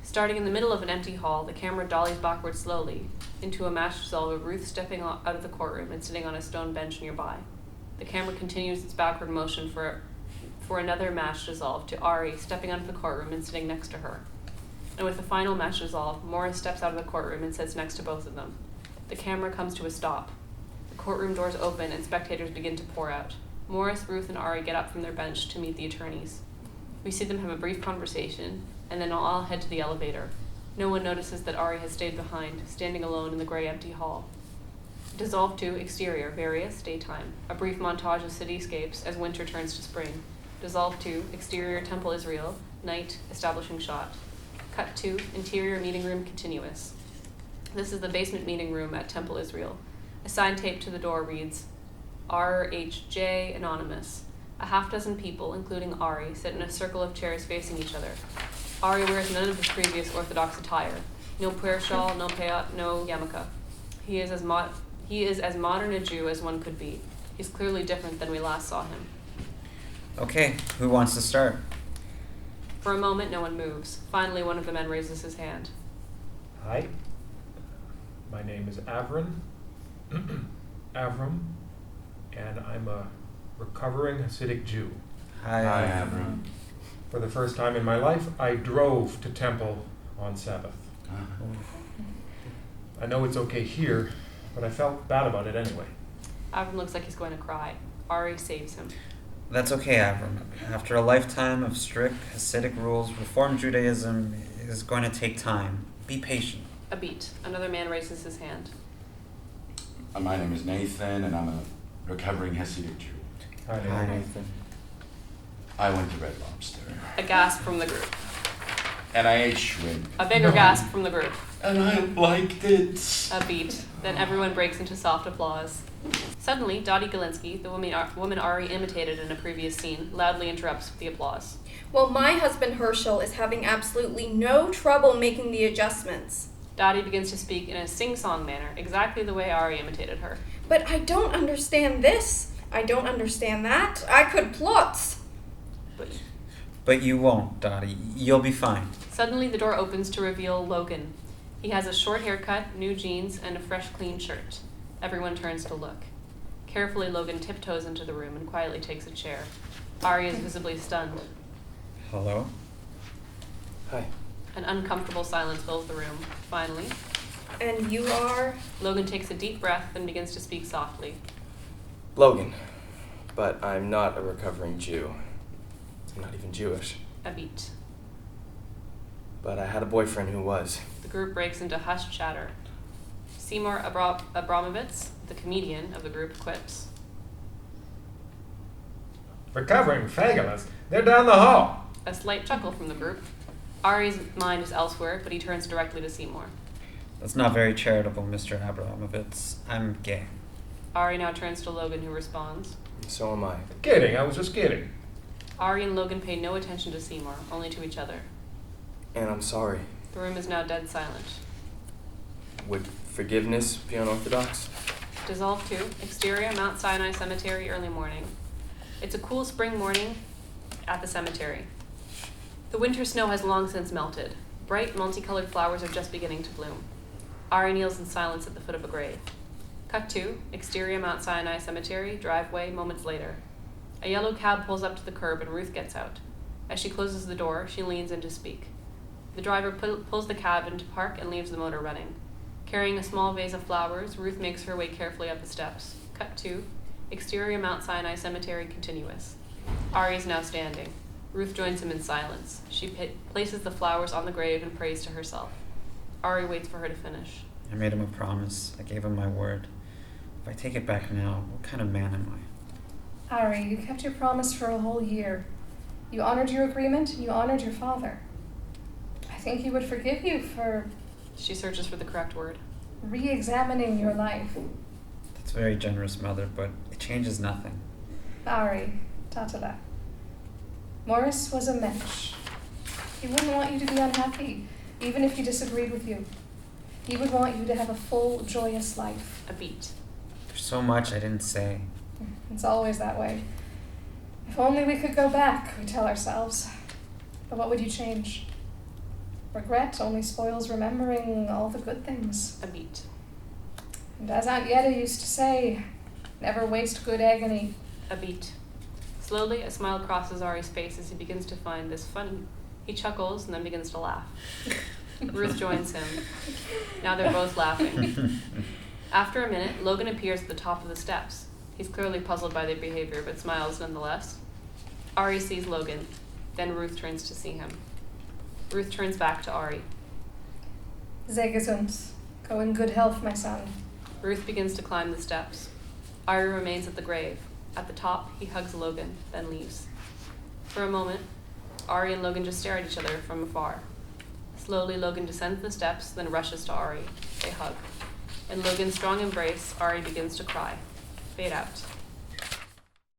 Starting in the middle of an empty hall, the camera dollies backward slowly into a match dissolve of Ruth stepping out of the courtroom and sitting on a stone bench nearby. The camera continues its backward motion for another match dissolve to Ari stepping out of the courtroom and sitting next to her. And with the final match dissolve, Morris steps out of the courtroom and sits next to both of them. The camera comes to a stop. The courtroom doors open and spectators begin to pour out. Morris, Ruth, and Ari get up from their bench to meet the attorneys. We see them have a brief conversation, and then all head to the elevator. No one notices that Ari has stayed behind, standing alone in the gray empty hall. Dissolve 2, exterior, various, daytime. A brief montage of cityscapes as winter turns to spring. Dissolve 2, exterior, Temple Israel, night, establishing shot. Cut 2, interior meeting room, continuous. This is the basement meeting room at Temple Israel. A sign taped to the door reads, RHJ Anonymous. A half-dozen people, including Ari, sit in a circle of chairs facing each other. Ari wears none of his previous Orthodox attire. No prayer shawl, no payot, no yarmulke. He is as modern a Jew as one could be. He's clearly different than we last saw him. Okay, who wants to start? For a moment, no one moves. Finally, one of the men raises his hand. Hi. My name is Avram, and I'm a recovering Hasidic Jew. Hi, Avram. For the first time in my life, I drove to temple on Sabbath. I know it's okay here, but I felt bad about it anyway. Avram looks like he's going to cry. Ari saves him. That's okay, Avram. After a lifetime of strict Hasidic rules, Reform Judaism is going to take time. Be patient. A beat. Another man raises his hand. My name is Nathan, and I'm a recovering Hasidic Jew. Hi, Nathan. Hi, Nathan. I went to Red Lobster, A gasp from the group. and I ate shrimp, A bigger gasp from the group. and I liked it. A beat. Then everyone breaks into soft applause. Suddenly, Dottie Galinsky, the woman Ari imitated in a previous scene, loudly interrupts with the applause. Well, my husband Herschel is having absolutely no trouble making the adjustments. Dottie begins to speak in a sing-song manner, exactly the way Ari imitated her. But I don't understand this. I don't understand that. I could plot. But you won't, Dottie. You'll be fine. Suddenly, the door opens to reveal Logan. He has a short haircut, new jeans, and a fresh, clean shirt. Everyone turns to look. Carefully, Logan tiptoes into the room and quietly takes a chair. Ari is visibly stunned. Hello? Hi. An uncomfortable silence fills the room. Finally, And you are? Logan takes a deep breath and begins to speak softly. Logan. But I'm not a recovering Jew. I'm not even Jewish. A beat. But I had a boyfriend who was. The group breaks into hushed chatter. Seymour Abramovitz, the comedian of the group, quips. Recovering fabulous. They're down the hall. A slight chuckle from the group. Ari's mind is elsewhere, but he turns directly to Seymour. That's not very charitable, Mr. Abramovitz. I'm gay. Ari now turns to Logan, who responds. So am I. Kidding, I was just kidding. Ari and Logan pay no attention to Seymour, only to each other. And I'm sorry. The room is now dead silent. Would forgiveness be unorthodox? Dissolve 2, exterior Mount Sinai Cemetery, early morning. It's a cool spring morning at the cemetery. The winter snow has long since melted. Bright, multicolored flowers are just beginning to bloom. Ari kneels in silence at the foot of a grave. Cut 2, exterior Mount Sinai Cemetery, driveway, moments later. A yellow cab pulls up to the curb and Ruth gets out. As she closes the door, she leans in to speak. The driver pulls the cab into park and leaves the motor running. Carrying a small vase of flowers, Ruth makes her way carefully up the steps. Cut 2, exterior Mount Sinai Cemetery, continuous. Ari is now standing. Ruth joins him in silence. She places the flowers on the grave and prays to herself. Ari waits for her to finish. I made him a promise. I gave him my word. If I take it back now, what kind of man am I? Ari, you kept your promise for a whole year. You honored your agreement and you honored your father. I think he would forgive you for She searches for the correct word. re-examining your life. That's very generous, Mother, but it changes nothing. Ari, Tatala. Morris was a mensch. He wouldn't want you to be unhappy, even if he disagreed with you. He would want you to have a full, joyous life. A beat. There's so much I didn't say. It's always that way. If only we could go back, we tell ourselves. But what would you change? Regret only spoils remembering all the good things. A beat. And as Aunt Yetta used to say, never waste good agony. A beat. Slowly, a smile crosses Ari's face as he begins to find this funny. He chuckles and then begins to laugh. Ruth joins him. Now they're both laughing. After a minute, Logan appears at the top of the steps. He's clearly puzzled by their behavior, but smiles nonetheless. Ari sees Logan. Then Ruth turns to see him. Ruth turns back to Ari. Sehr gesund. Go in good health, my son. Ruth begins to climb the steps. Ari remains at the grave. At the top, he hugs Logan, then leaves. For a moment, Ari and Logan just stare at each other from afar. Slowly, Logan descends the steps, then rushes to Ari. They hug. In Logan's strong embrace, Ari begins to cry. Fade out.